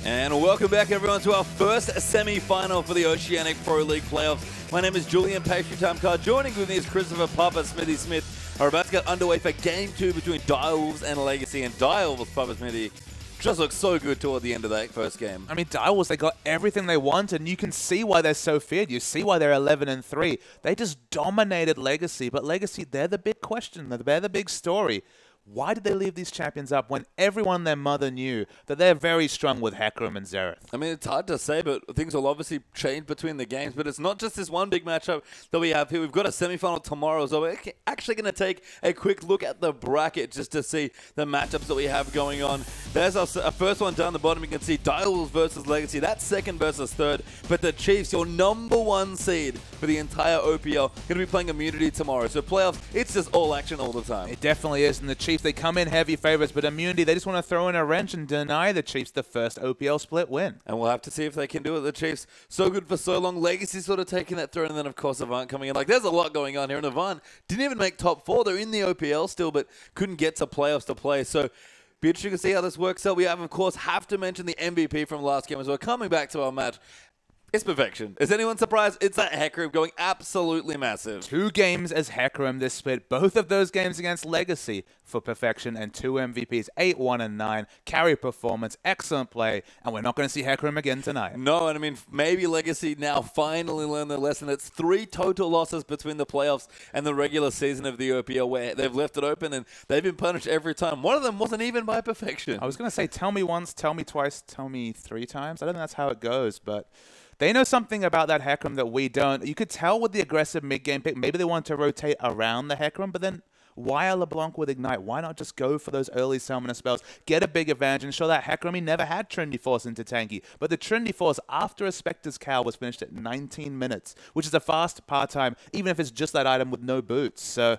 And welcome back, everyone, to our first semi-final for the Oceanic Pro League playoffs. My name is Julian Pastry Time Card. Joining with me is Christopher Papa Smithy Smith. Are about to get underway for Game 2 between Direwolves and Legacy. And Direwolves, Papa Smithy, just looks so good toward the end of that first game. I mean, Direwolves, they got everything they want, and you can see why they're so feared. You see why they're 11-3. They just dominated Legacy, but Legacy, they're the big question. They're the big story. Why did they leave these champions up when everyone and their mother knew that they're very strong with Hecarim and Xerath? I mean, it's hard to say, but things will obviously change between the games. But it's not just this one big matchup that we have here. We've got a semi-final tomorrow, so we're actually going to take a quick look at the bracket just to see the matchups that we have going on. There's our first one down the bottom. You can see Direwolves versus Legacy. That's second versus third. But the Chiefs, your #1 seed for the entire OPL, going to be playing Immunity tomorrow. So playoffs, it's just all action all the time. It definitely is, and the Chiefs, they come in heavy favorites, but Immunity, they just want to throw in a wrench and deny the Chiefs the first OPL split win. And we'll have to see if they can do it. The Chiefs, so good for so long. Legacy sort of taking that throne, and then, of course, Avant coming in. Like, there's a lot going on here, and Avant didn't even make top 4. They're in the OPL still, but couldn't get to playoffs to play. So, be interesting to see how this works out. We have to mention the MVP from last game as well. Coming back to our match, it's Perfection. Is anyone surprised? It's that Hecarim going absolutely massive. 2 games as Hecarim this split. Both of those games against Legacy for Perfection and 2 MVPs. 8-1 and 9. Carry performance. Excellent play. And we're not going to see Hecarim again tonight. No, and I mean, maybe Legacy now finally learned their lesson. It's 3 total losses between the playoffs and the regular season of the OPL where they've left it open and they've been punished every time. One of them wasn't even by Perfection. I was going to say, tell me once, tell me twice, tell me 3 times. I don't think that's how it goes, but they know something about that Hecarim that we don't. You could tell with the aggressive mid-game pick, maybe they want to rotate around the Hecarim, but then why are LeBlanc with Ignite? Why not just go for those early summoner spells, get a big advantage, and show that Hecarim he never had Trinity Force into tanky. But the Trinity Force after a Spectre's Cowl was finished at 19 minutes, which is a fast part-time, even if it's just that item with no boots. So,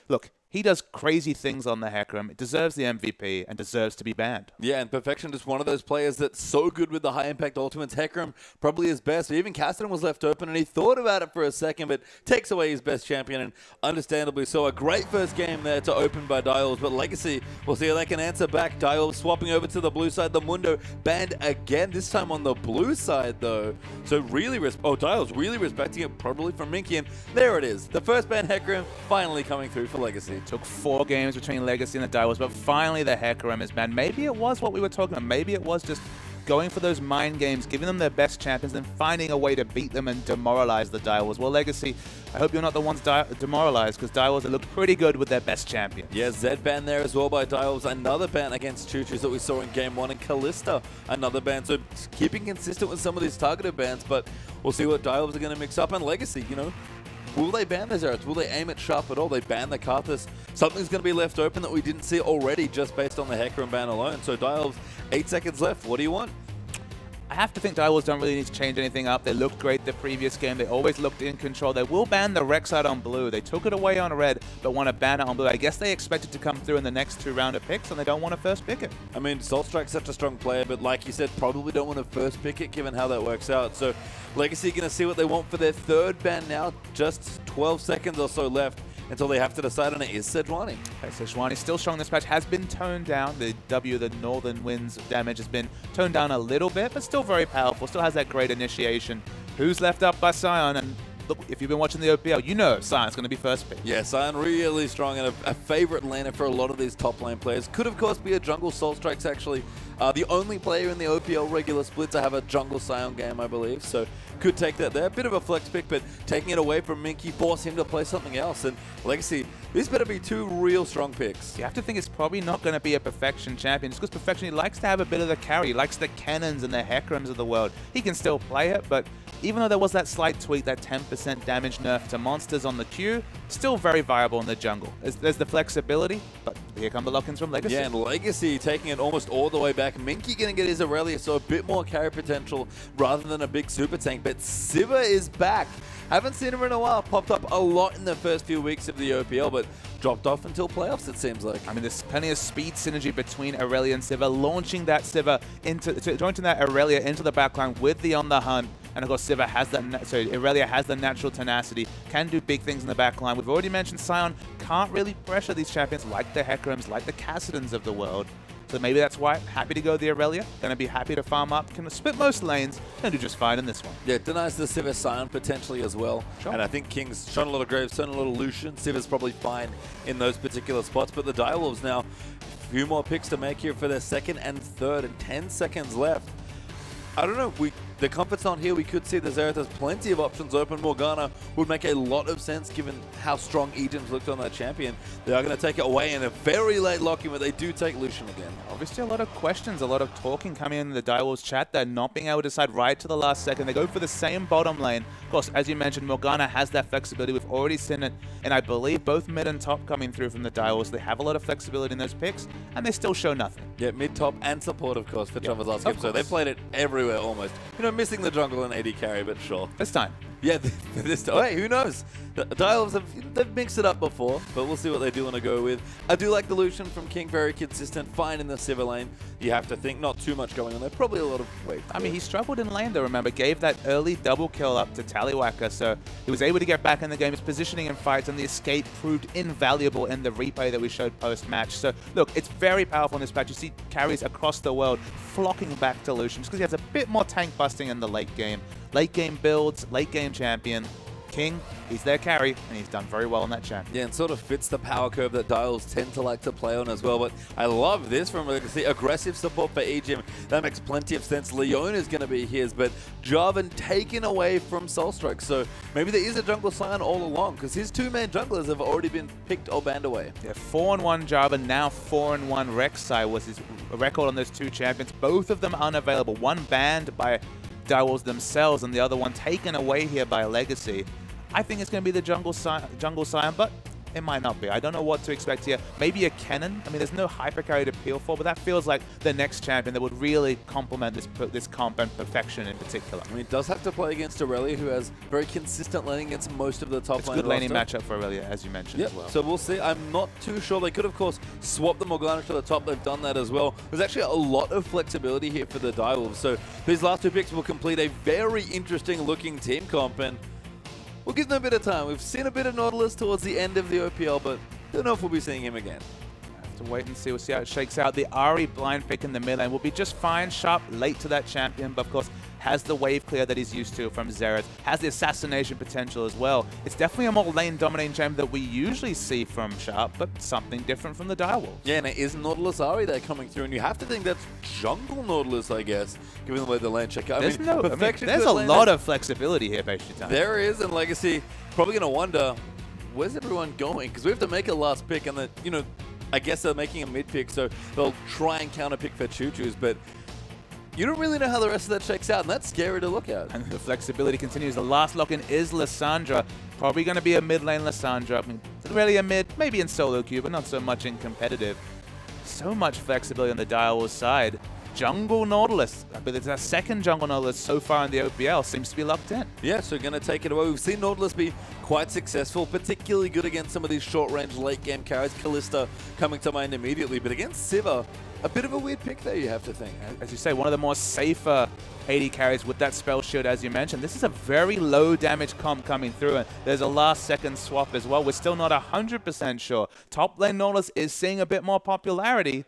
look, he does crazy things on the Hecarim. It deserves the MVP and deserves to be banned. Yeah, and Perfection is one of those players that's so good with the high-impact ultimates. Hecarim probably his best. Even Cassidy was left open, and he thought about it for a second, but takes away his best champion, and understandably so. A great first game there to open by Direwolves, but Legacy, we'll see how they can answer back. Direwolves swapping over to the blue side. The Mundo banned again, this time on the blue side, though. So really, Direwolves really respecting it, probably from Minky, and there it is. The first ban Hecarim finally coming through for Legacy. Took 4 games between Legacy and the Direwolves, but finally the Hecarim is banned. Maybe it was what we were talking about. Maybe it was just going for those mind games, giving them their best champions, and finding a way to beat them and demoralize the Direwolves. Well, Legacy, I hope you're not the ones demoralized, because Direwolves looked pretty good with their best champion. Yeah, Zed ban there as well by Direwolves. Another ban against Choo-Choos that we saw in Game 1, and Callista, another ban. So keeping consistent with some of these targeted bans, but we'll see what Direwolves are going to mix up. And Legacy, you know, will they ban the Xerath? Will they aim it sharp at all? They ban the Karthus. Something's going to be left open that we didn't see already just based on the Hecarim ban alone. So Direwolves, 8 seconds left. What do you want? I have to think Direwolves don't really need to change anything up. They looked great the previous game. They always looked in control. They will ban the Rek'Sai on blue. They took it away on red, but want to ban it on blue. I guess they expect it to come through in the next 2 rounder picks, and they don't want to first pick it. I mean, Soulstrike's such a strong player, but like you said, probably don't want to first pick it given how that works out. So Legacy going to see what they want for their 3rd ban now. Just 12 seconds or so left until they have to decide on it. Is Sejuani. Okay, Sejuani still strong. This patch has been toned down. The Northern Winds damage has been toned down a little bit, but still very powerful. Still has that great initiation. Who's left up by Sion? And look, if you've been watching the OPL, you know Sion's going to be first pick. Yeah, Sion really strong and a favorite laner for a lot of these top lane players. Could, of course, be a jungle. Soulstrike's actually the only player in the OPL regular split to have a jungle Sion game, I believe. So could take that there. A bit of a flex pick, but taking it away from Minky, force him to play something else. And Legacy, these better be 2 real strong picks. You have to think it's probably not going to be a Perfection champion. Just because Perfection, he likes to have a bit of the carry. He likes the cannons and the Hecarims of the world. He can still play it, but even though there was that slight tweak, that 10% damage nerf to monsters on the queue, still very viable in the jungle. There's the flexibility, but here come the lock-ins from Legacy. Yeah, and Legacy taking it almost all the way back. Minky going to get his Aurelia, so a bit more carry potential rather than a big super tank. But Sivir is back. Haven't seen him in a while. Popped up a lot in the first few weeks of the OPL, but dropped off until playoffs, it seems like. I mean, there's plenty of speed synergy between Aurelia and Sivir, launching that Sivir jointing that Aurelia into the backline with the On the Hunt. And of course, Sivir has that, Aurelia has the natural tenacity, can do big things in the backline. We've already mentioned Sion can't really pressure these champions like the Hecarims, like the Cassidans of the world. So maybe that's why. Happy to go the Aurelia. Going to be happy to farm up. Can split most lanes and do just fine in this one. Yeah, it denies the Sivir Scion potentially as well. Sure. And I think King's shown a lot of Graves, shown a little Lucian. Sivir's probably fine in those particular spots. But the Direwolves now, a few more picks to make here for their second and third, and 10 seconds left. I don't know, the comfort's not here. We could see the Xerath has plenty of options open. Morgana would make a lot of sense given how strong Ejim's looked on that champion. They are going to take it away in a very late lock-in, but they do take Lucian again. Obviously a lot of questions, a lot of talking coming in the Direwolves chat. They're not being able to decide right to the last second. They go for the same bottom lane. Of course, as you mentioned, Morgana has that flexibility. We've already seen it, and I believe both mid and top coming through from the Direwolves. They have a lot of flexibility in those picks, and they still show nothing. Yeah, mid, top, and support, of course, for Chummers last game. So they played it everywhere almost. You know, missing the jungle and AD carry, but sure. This time. Yeah, this time. Hey, who knows? The Direwolves they've mixed it up before, but we'll see what they do want to go with. I do like the Lucian from King, very consistent, fine in the Sivir lane. You have to think, not too much going on there. Probably a lot of weight. I mean, he struggled in lane, though, remember. Gave that early double kill up to Tallywacker, so he was able to get back in the game. His positioning in fights and the escape proved invaluable in the replay that we showed post-match. So, look, it's very powerful in this patch. You see carries across the world flocking back to Lucian because he has a bit more tank busting in the late game. Late game builds, late game champion. King, he's their carry, and he's done very well on that champion. Yeah, and sort of fits the power curve that Dials tend to like to play on as well. But I love this from the aggressive support for Ejim. That makes plenty of sense. Leona is going to be his, but Jarvan taken away from Soulstrike. So maybe there is a jungle Scion all along, because his two-man junglers have already been picked or banned away. Yeah, 4-1 Jarvan, now 4-1 Rek'Sai was his record on those two champions. Both of them unavailable. One banned by Direwolves themselves, and the other one taken away here by Legacy. I think it's going to be the jungle Scion, but it might not be. I don't know what to expect here. Maybe a Kennen. I mean, there's no hyper carry to peel for, but that feels like the next champion that would really complement this comp and Perfection in particular. I mean, it does have to play against Aurelia, who has very consistent laning against most of the top lane. It's a good laning matchup for Aurelia, as you mentioned as well. So we'll see. I'm not too sure. They could, of course, swap the Morgana to the top. They've done that as well. There's actually a lot of flexibility here for the Direwolves. So these last two picks will complete a very interesting-looking team comp, and we'll give them a bit of time. We've seen a bit of Nautilus towards the end of the OPL, but don't know if we'll be seeing him again. Have to wait and see. We'll see how it shakes out. The Ahri blind pick in the mid lane will be just fine. Sharp late to that champion, but of course has the wave clear that he's used to from Xerath. Has the assassination potential as well. It's definitely a more lane dominating champion that we usually see from Sharp, but something different from the Direwolves. Yeah, and it is Nautilus Ahri there coming through, and you have to think that's jungle Nautilus, I guess, given the way the lane check out. There's there's a lot of flexibility here, basically. There is, and Legacy probably going to wonder, where's everyone going? Because we have to make a last pick, and I guess they're making a mid pick, so they'll try and counter pick for Choo-Choos, but you don't really know how the rest of that checks out, and that's scary to look at. And the flexibility continues. The last lock-in is Lissandra. Probably going to be a mid-lane Lissandra. I mean, it's really a mid, maybe in solo queue, but not so much in competitive. So much flexibility on the Direwolves side. Jungle Nautilus, but it's our second Jungle Nautilus so far in the OPL, seems to be locked in. Yeah, so going to take it away. We've seen Nautilus be quite successful, particularly good against some of these short-range late-game carries. Kalista coming to mind immediately, but against Sivir, a bit of a weird pick there, you have to think. As you say, one of the more safer AD carries with that spell shield, as you mentioned. This is a very low damage comp coming through, and there's a last-second swap as well. We're still not 100% sure. Top lane Nautilus is seeing a bit more popularity.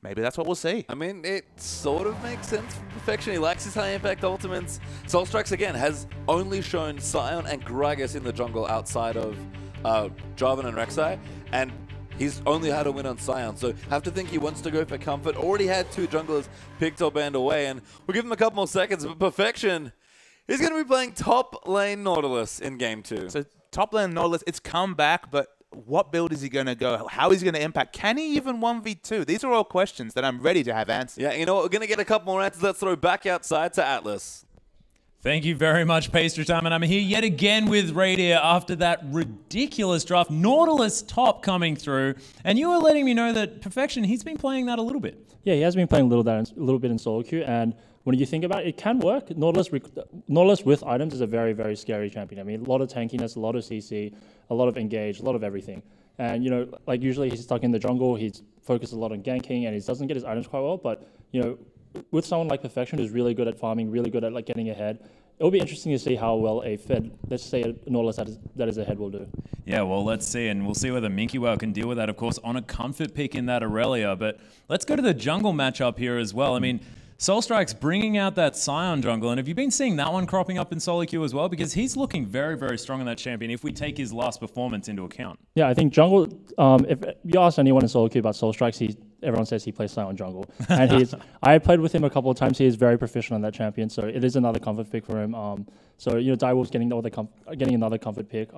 Maybe that's what we'll see. I mean, it sort of makes sense for Perfection. He likes his high-impact ultimates. Soulstrikes, again, has only shown Scion and Gragas in the jungle outside of Jarvan and Rek'Sai, and he's only had a win on Scion, so have to think he wants to go for comfort. Already had two junglers picked or banned away, and we'll give him a couple more seconds, but Perfection is going to be playing top lane Nautilus in Game 2. So top lane Nautilus, it's come back, but what build is he going to go? How is he going to impact? Can he even 1v2? These are all questions that I'm ready to have answered. Yeah, you know what? We're going to get a couple more answers. Let's throw back outside to Atlas. Thank you very much, Pastry Time, and I'm here yet again with Radier after that ridiculous draft. Nautilus top coming through, and you were letting me know that Perfection, he's been playing that a little bit. Yeah, he has been playing a little bit in solo queue, and when you think about it, it can work. Nautilus with items is a very, very scary champion. I mean, a lot of tankiness, a lot of CC, a lot of engage, a lot of everything. And, like usually he's stuck in the jungle, he's focused a lot on ganking, and he doesn't get his items quite well, but, with someone like Perfection who's really good at farming, really good at getting ahead, it'll be interesting to see how well a Fed, let's say a Nautilus that is ahead will do. Yeah, well, let's see, and we'll see whether Minky Whale can deal with that, of course, on a comfort pick in that Aurelia. But let's go to the jungle matchup here as well. I mean, Soulstrike's bringing out that Scion jungle, and have you been seeing that one cropping up in solo queue as well? Because he's looking very, very strong in that champion if we take his last performance into account. Yeah, I think jungle, if you ask anyone in solo queue about Soulstrike, everyone says he plays Scion jungle. And I played with him a couple of times. He is very proficient on that champion, so it is another comfort pick for him. So, you know, Direwolf's getting another comfort pick.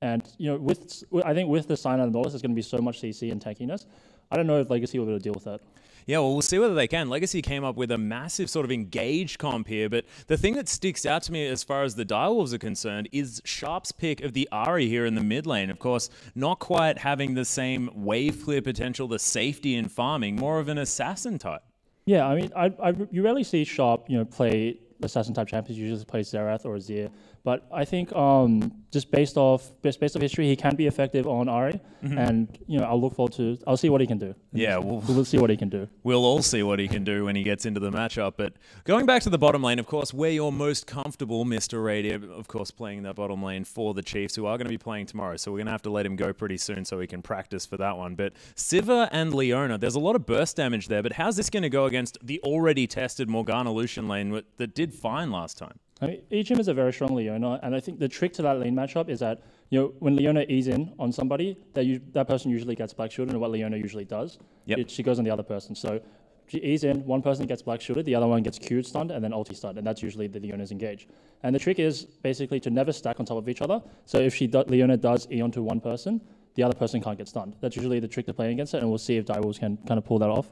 And, you know, I think with the Scion and Nautilus, there's going to be so much CC and tankiness. I don't know if Legacy will be able to deal with that. Yeah, well, we'll see whether they can. Legacy came up with a massive sort of engaged comp here, but the thing that sticks out to me as far as the Direwolves are concerned is Sharp's pick of the Ahri here in the mid lane. Of course, not quite having the same wave clear potential, the safety in farming, more of an assassin type. Yeah, I mean, you rarely see Sharp, you know, play assassin type champions. Usually play Xerath or Azir. But I think just based off history, he can be effective on Ahri, and you know I'll see what he can do. Yeah, we'll see what he can do. We'll all see what he can do when he gets into the matchup. But going back to the bottom lane, of course, where you're most comfortable, Mr. Radio, of course, playing that bottom lane for the Chiefs, who are going to be playing tomorrow. So we're going to have to let him go pretty soon so he can practice for that one. But Sivir and Leona, there's a lot of burst damage there. But how's this going to go against the already tested Morgana Lucian lane that did fine last time? I mean, Ejim is a very strong Leona, and I think the trick to that lane matchup is that, you know, when Leona ease in on somebody, that person usually gets black shielded, and what Leona usually does, she goes on the other person. So she ease in, one person gets black shielded, the other one gets Q'd stunned, and then ulti stunned, and that's usually the Leona's engage. And the trick is basically to never stack on top of each other. So if Leona does E onto one person, the other person can't get stunned. That's usually the trick to playing against it, and we'll see if Direwolves can kind of pull that off.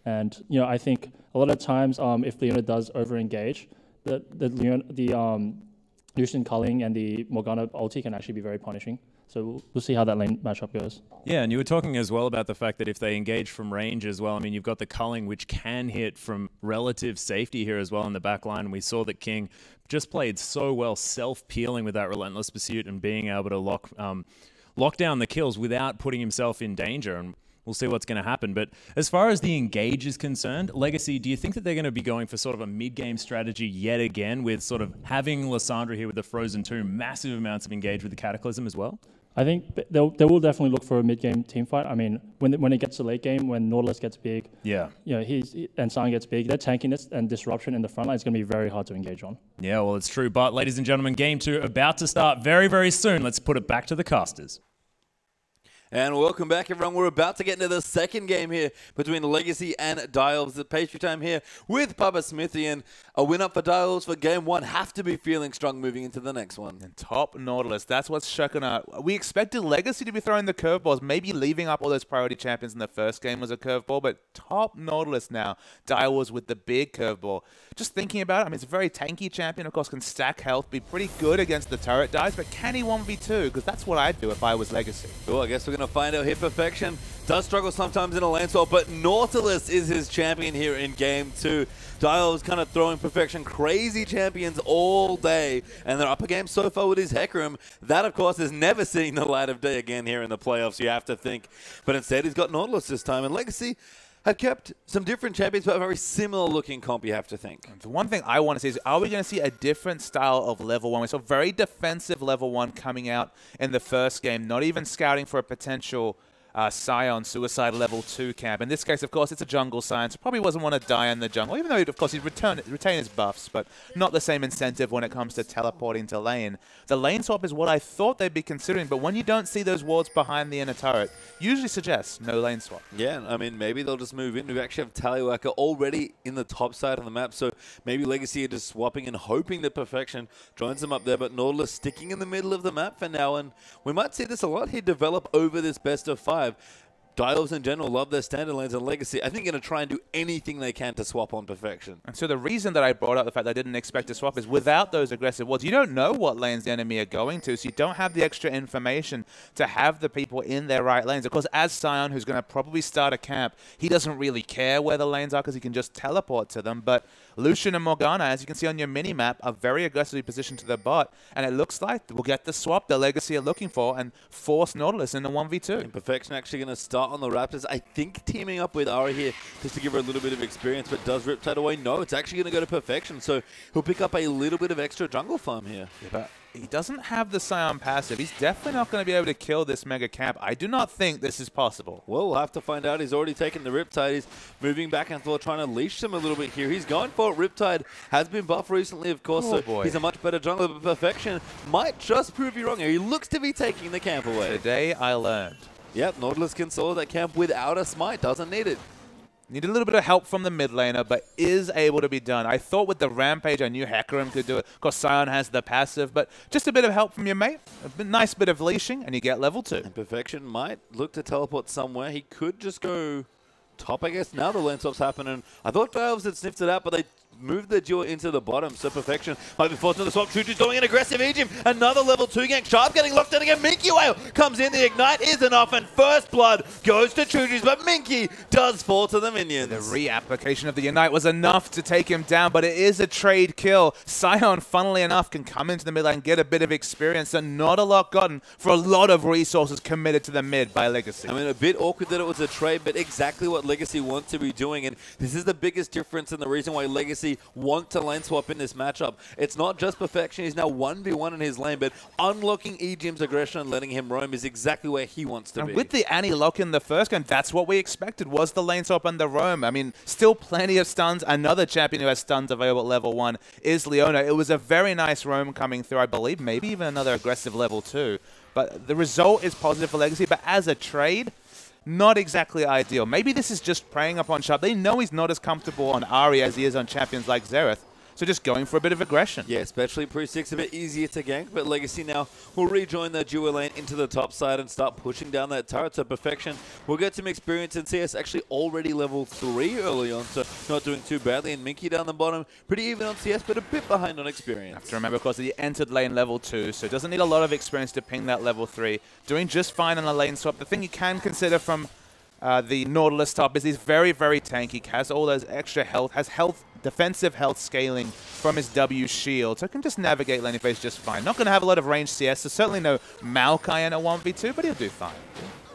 And you know, I think a lot of times, if Leona does over-engage, the Lucian culling and the Morgana ulti can actually be very punishing. So we'll see how that lane matchup goes. Yeah, and you were talking as well about the fact that if they engage from range as well, I mean, you've got the culling, which can hit from relative safety here as well in the back line. And we saw that King just played so well self-peeling with that Relentless Pursuit and being able to lock down the kills without putting himself in danger. And we'll see what's going to happen. But as far as the engage is concerned, Legacy, do you think that they're going to be going for sort of a mid-game strategy yet again with sort of having Lissandra here with the Frozen Tomb, massive amounts of engage with the Cataclysm as well? I think they will definitely look for a mid-game team fight. I mean, when it gets to late game, when Nautilus gets big, you know, and Scion gets big, their tankiness and disruption in the front line is going to be very hard to engage on. Yeah, well, it's true. But ladies and gentlemen, game 2 about to start very, very soon. Let's put it back to the casters. And welcome back, everyone. We're about to get into the second game here between Legacy and Direwolves. The pastry time here with Papa Smithy, and a win up for Direwolves for game 1. Have to be feeling strong moving into the next one. And top Nautilus, that's what's shocking out. We expected Legacy to be throwing the curveballs, maybe leaving up all those priority champions in the first game was a curveball, but top Nautilus now. Direwolves with the big curveball. Just thinking about it, I mean, it's a very tanky champion, of course, can stack health, be pretty good against the turret dives, but can he 1v2? Because that's what I'd do if I was Legacy. Cool, I guess we're going to find out here. Perfection does struggle sometimes in a lane swap, but Nautilus is his champion here in game 2. Direwolves kind of throwing Perfection crazy champions all day, and they're up a game so far with his Hecarim. That, of course, is never seeing the light of day again here in the playoffs, you have to think. But instead, he's got Nautilus this time, and Legacy have kept some different champions, but a very similar looking comp, you have to think. The one thing I want to see is, are we going to see a different style of level 1? We saw very defensive level 1 coming out in the first game, not even scouting for a potential Scion Suicide level 2 camp. In this case, of course, it's a jungle Scion, so probably wasn't want to die in the jungle, even though, of course, he'd retain his buffs, but not the same incentive when it comes to teleporting to lane. The lane swap is what I thought they'd be considering, but when you don't see those wards behind the inner turret, usually suggests no lane swap. Yeah, I mean, maybe they'll just move in. We actually have Tallywacker already in the top side of the map, so maybe Legacy are just swapping and hoping that Perfection joins them up there, but Nautilus sticking in the middle of the map for now, and we might see this a lot here develop over this best of 5. Direwolves in general love their standard lanes, and Legacy, I think, going to try and do anything they can to swap on Perfection. And so the reason that I brought up the fact that I didn't expect to swap is without those aggressive wards, you don't know what lanes the enemy are going to, so you don't have the extra information to have the people in their right lanes. Of course, as Scion, who's going to probably start a camp, he doesn't really care where the lanes are because he can just teleport to them, but Lucian and Morgana, as you can see on your mini-map, are very aggressively positioned to the bot, and it looks like we'll get the swap the Legacy are looking for and force Nautilus into 1v2. And Perfection actually going to start start on the Raptors. I think teaming up with Ari here just to give her a little bit of experience, but does Riptide away? No, it's actually going to go to Perfection, so he'll pick up a little bit of extra jungle farm here. Yeah, but he doesn't have the Scion passive. He's definitely not going to be able to kill this Mega Camp. I do not think this is possible. Well, we'll have to find out. He's already taken the Riptide. He's moving back and forth, trying to leash him a little bit here. He's going for it. Riptide has been buffed recently, of course, so he's a much better jungler, but Perfection might just prove you wrong here. He looks to be taking the camp away. Today I learned. Yep, Nautilus can solo that camp without a smite. Doesn't need it. Needed a little bit of help from the mid laner, but is able to be done. I thought with the Rampage, I knew Hecarim could do it. Of course, Scion has the passive, but just a bit of help from your mate. A nice bit of leashing, and you get level 2. And Perfection might look to teleport somewhere. He could just go top, I guess. Now the lane swap's happening. I thought Dials had sniffed it out, but they moved the duel into the bottom, so Perfection might be forced to the swap. Chuchu's going an aggressive Egypt. Another level 2 gank. Sharp getting locked in again. Minky Whale comes in. The ignite is enough, and first blood goes to Chuchu's, but Minky does fall to the minions. The reapplication of the Ignite was enough to take him down, but it is a trade kill. Scion, funnily enough, can come into the mid lane, get a bit of experience, and not a lot gotten for a lot of resources committed to the mid by Legacy. I mean, a bit awkward that it was a trade, but exactly what Legacy want to be doing, and this is the biggest difference and the reason why Legacy want to lane swap in this matchup. It's not just Perfection. He's now 1v1 in his lane, but unlocking EGM's aggression and letting him roam is exactly where he wants to be. With the Annie lock in the first game, that's what we expected, was the lane swap and the roam. I mean, still plenty of stuns. Another champion who has stuns available at level 1 is Leona. It was a very nice roam coming through, I believe, maybe even another aggressive level 2. But the result is positive for Legacy, but as a trade, not exactly ideal. Maybe this is just preying upon Sharp. They know he's not as comfortable on Ari as he is on champions like Xerath. So just going for a bit of aggression. Yeah, especially pre-6, a bit easier to gank, but Legacy now will rejoin their dual lane into the top side and start pushing down that turret to Perfection. We'll get some experience in CS, actually already level 3 early on, so not doing too badly. And Minky down the bottom, pretty even on CS, but a bit behind on experience. Have to remember, of course, that he entered lane level 2, so doesn't need a lot of experience to ping that level 3. Doing just fine on a lane swap. The thing you can consider from the Nautilus top is he's very, very tanky, has all those extra health, has defensive health scaling from his W shield, so can just navigate laning phase just fine. Not going to have a lot of range CS, so certainly no Maokai in a 1v2, but he'll do fine.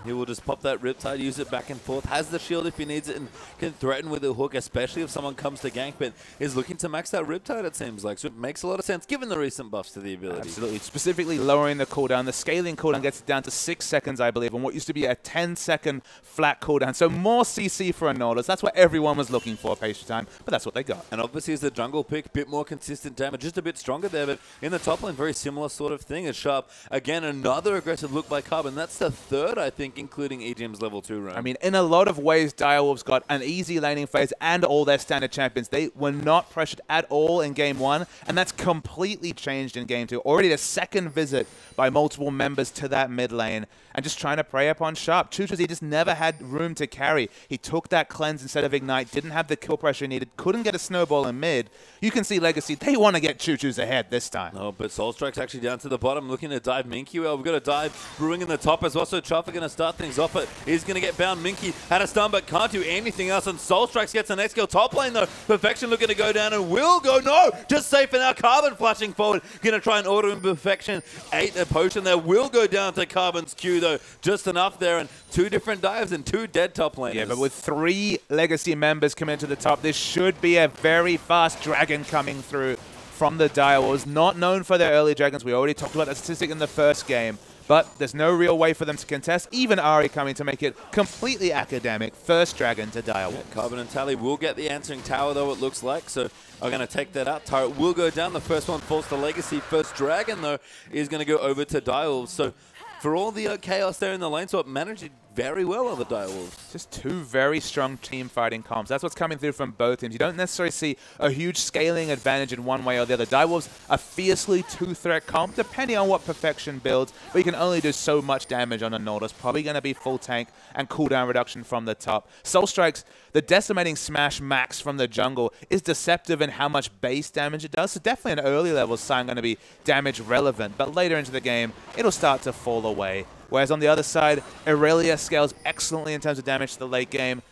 He will just pop that Riptide, use it back and forth, has the shield if he needs it, and can threaten with a hook, especially if someone comes to gank, but is looking to max that Riptide, it seems like. So it makes a lot of sense, given the recent buffs to the ability. Absolutely. Specifically lowering the cooldown. The scaling cooldown gets it down to 6 seconds, I believe, on what used to be a 10-second flat cooldown. So more CC for a Nautilus. That's what everyone was looking for, Patient Time, but that's what they got. And obviously as the jungle pick, bit more consistent damage, just a bit stronger there, but in the top lane, very similar sort of thing as Sharp. Again, another aggressive look by Carbon. That's the third, I think, including EGM's level 2 roam. I mean, in a lot of ways, Direwolves got an easy laning phase and all their standard champions. They were not pressured at all in Game 1, and that's completely changed in Game 2. Already the second visit by multiple members to that mid lane, and just trying to prey upon Sharp. Chuchus, he just never had room to carry. He took that cleanse instead of Ignite, didn't have the kill pressure needed, couldn't get a snowball in mid. You can see Legacy, they want to get Chuchus ahead this time. No, but Soulstrike's actually down to the bottom, looking to dive Minky. Well, we've got a dive brewing in the top as well, so Chuffer going to start things off, but he's going to get bound. Minky had a stun, but can't do anything else, and Soulstrike gets the next kill. Top lane, though, Perfection looking to go down, and will go, no, just safe for now. Carbon flashing forward, going to try and auto in Perfection. 8 a potion there, will go down to Carbon's Q, though, just enough there, and 2 different dives and 2 dead top laners. Yeah, but with 3 Legacy members coming to the top, this should be a very fast dragon coming through from the Direwolves. Not known for their early dragons. We already talked about that statistic in the first game, but there's no real way for them to contest. Even Ari coming to make it completely academic. First dragon to Direwolves. Yeah, Carbon and Tally will get the answering tower, though, it looks like, so are going to take that out. Turret will go down. The first one falls to Legacy. First dragon, though, is going to go over to Direwolves. So for all the chaos there in the lane swap, managed it very well on the Direwolves. Just 2 very strong team fighting comps. That's what's coming through from both teams. You don't necessarily see a huge scaling advantage in one way or the other. Direwolves a fiercely 2-threat comp, depending on what Perfection builds, but you can only do so much damage on a Nautilus. Probably going to be full tank and cooldown reduction from the top. Soulstrike's, the decimating smash max from the jungle is deceptive in how much base damage it does. So definitely an early level sign going to be damage relevant, but later into the game, it'll start to fall away. Whereas on the other side, Irelia scales excellently in terms of damage to the late game.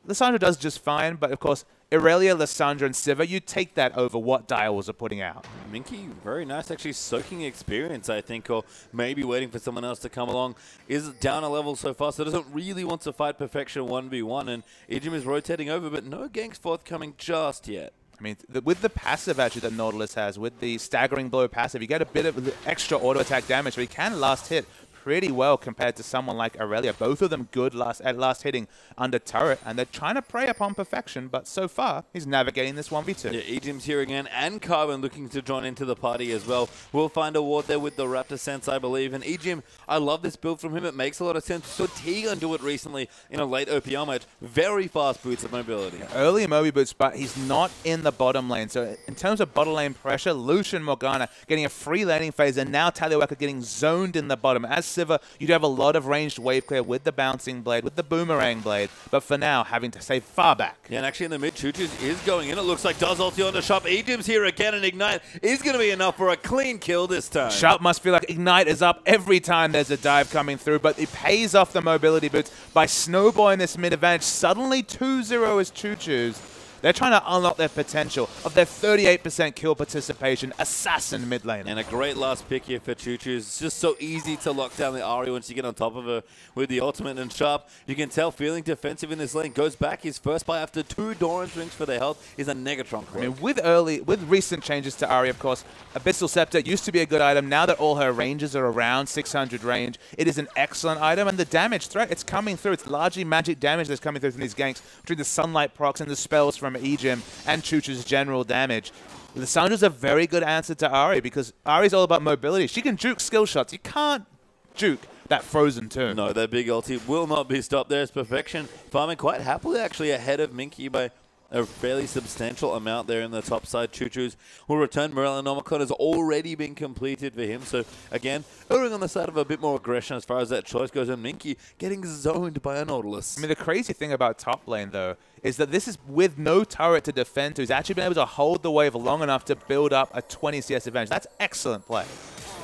Lissandra does just fine, but of course, Irelia, Lissandra, and Sivir, you take that over what Direwolves are putting out. Minky, very nice, actually soaking experience, I think, or maybe waiting for someone else to come along. Is down a level so far, so doesn't really want to fight Perfection 1v1, and Ijim is rotating over, but no ganks forthcoming just yet. I mean, with the passive actually that Nautilus has, with the staggering blow passive, you get a bit of extra auto attack damage, so he can last hit pretty well compared to someone like Aurelia. Both of them good at last hitting under turret, and they're trying to prey upon Perfection, but so far, he's navigating this 1v2. Yeah, Ejim's here again, and Carbon looking to join into the party as well. We'll find a ward there with the Raptor Sense, I believe, and Ejim, I love this build from him. It makes a lot of sense. We saw Tegan do it recently in a late OPL match. Very fast boots of mobility. Yeah, early Moby boots, but he's not in the bottom lane. So in terms of bottom lane pressure, Lucian Morgana getting a free laning phase, and now Taliwaka getting zoned in the bottom. As Sivir, you do have a lot of ranged wave clear with the bouncing blade, with the boomerang blade, but for now, having to stay far back. Yeah, and actually in the mid, Choo-Choo's is going in. It looks like does ulti on the Sharp. Ejim's here again, and Ignite is going to be enough for a clean kill this time. Sharp must feel like Ignite is up every time there's a dive coming through, but it pays off the mobility boots by snowballing this mid advantage. Suddenly 2-0 is Choo-Choo's. They're trying to unlock their potential of their 38% kill participation assassin mid lane. And a great last pick here for Choo-Choo. It's just so easy to lock down the Ahri once you get on top of her with the ultimate. And Sharp, you can tell, feeling defensive in this lane. Goes back. His first buy after 2 Doran's rings for their health is a Negatron Cloak. I mean, with recent changes to Ahri, of course, Abyssal Scepter used to be a good item. Now that all her ranges are around 600 range, it is an excellent item. And the damage threat, it's coming through. It's largely magic damage that's coming through from these ganks, between the Sunlight procs and the spells from Ejim and Choo-Choo's general damage. The Sandra's a very good answer to Ahri, because Ahri's all about mobility. She can juke skill shots. You can't juke that Frozen Tomb. No, that big ulti will not be stopped. There's Perfection. Farming quite happily, actually, ahead of Minky by a fairly substantial amount there in the top side. Choo-Choo's will return. Morellonomicon has already been completed for him. So, again, erring on the side of a bit more aggression as far as that choice goes. And Minky getting zoned by a Nautilus. I mean, the crazy thing about top lane, though, is that this is with no turret to defend to. He's actually been able to hold the wave long enough to build up a 20 CS advantage. That's excellent play.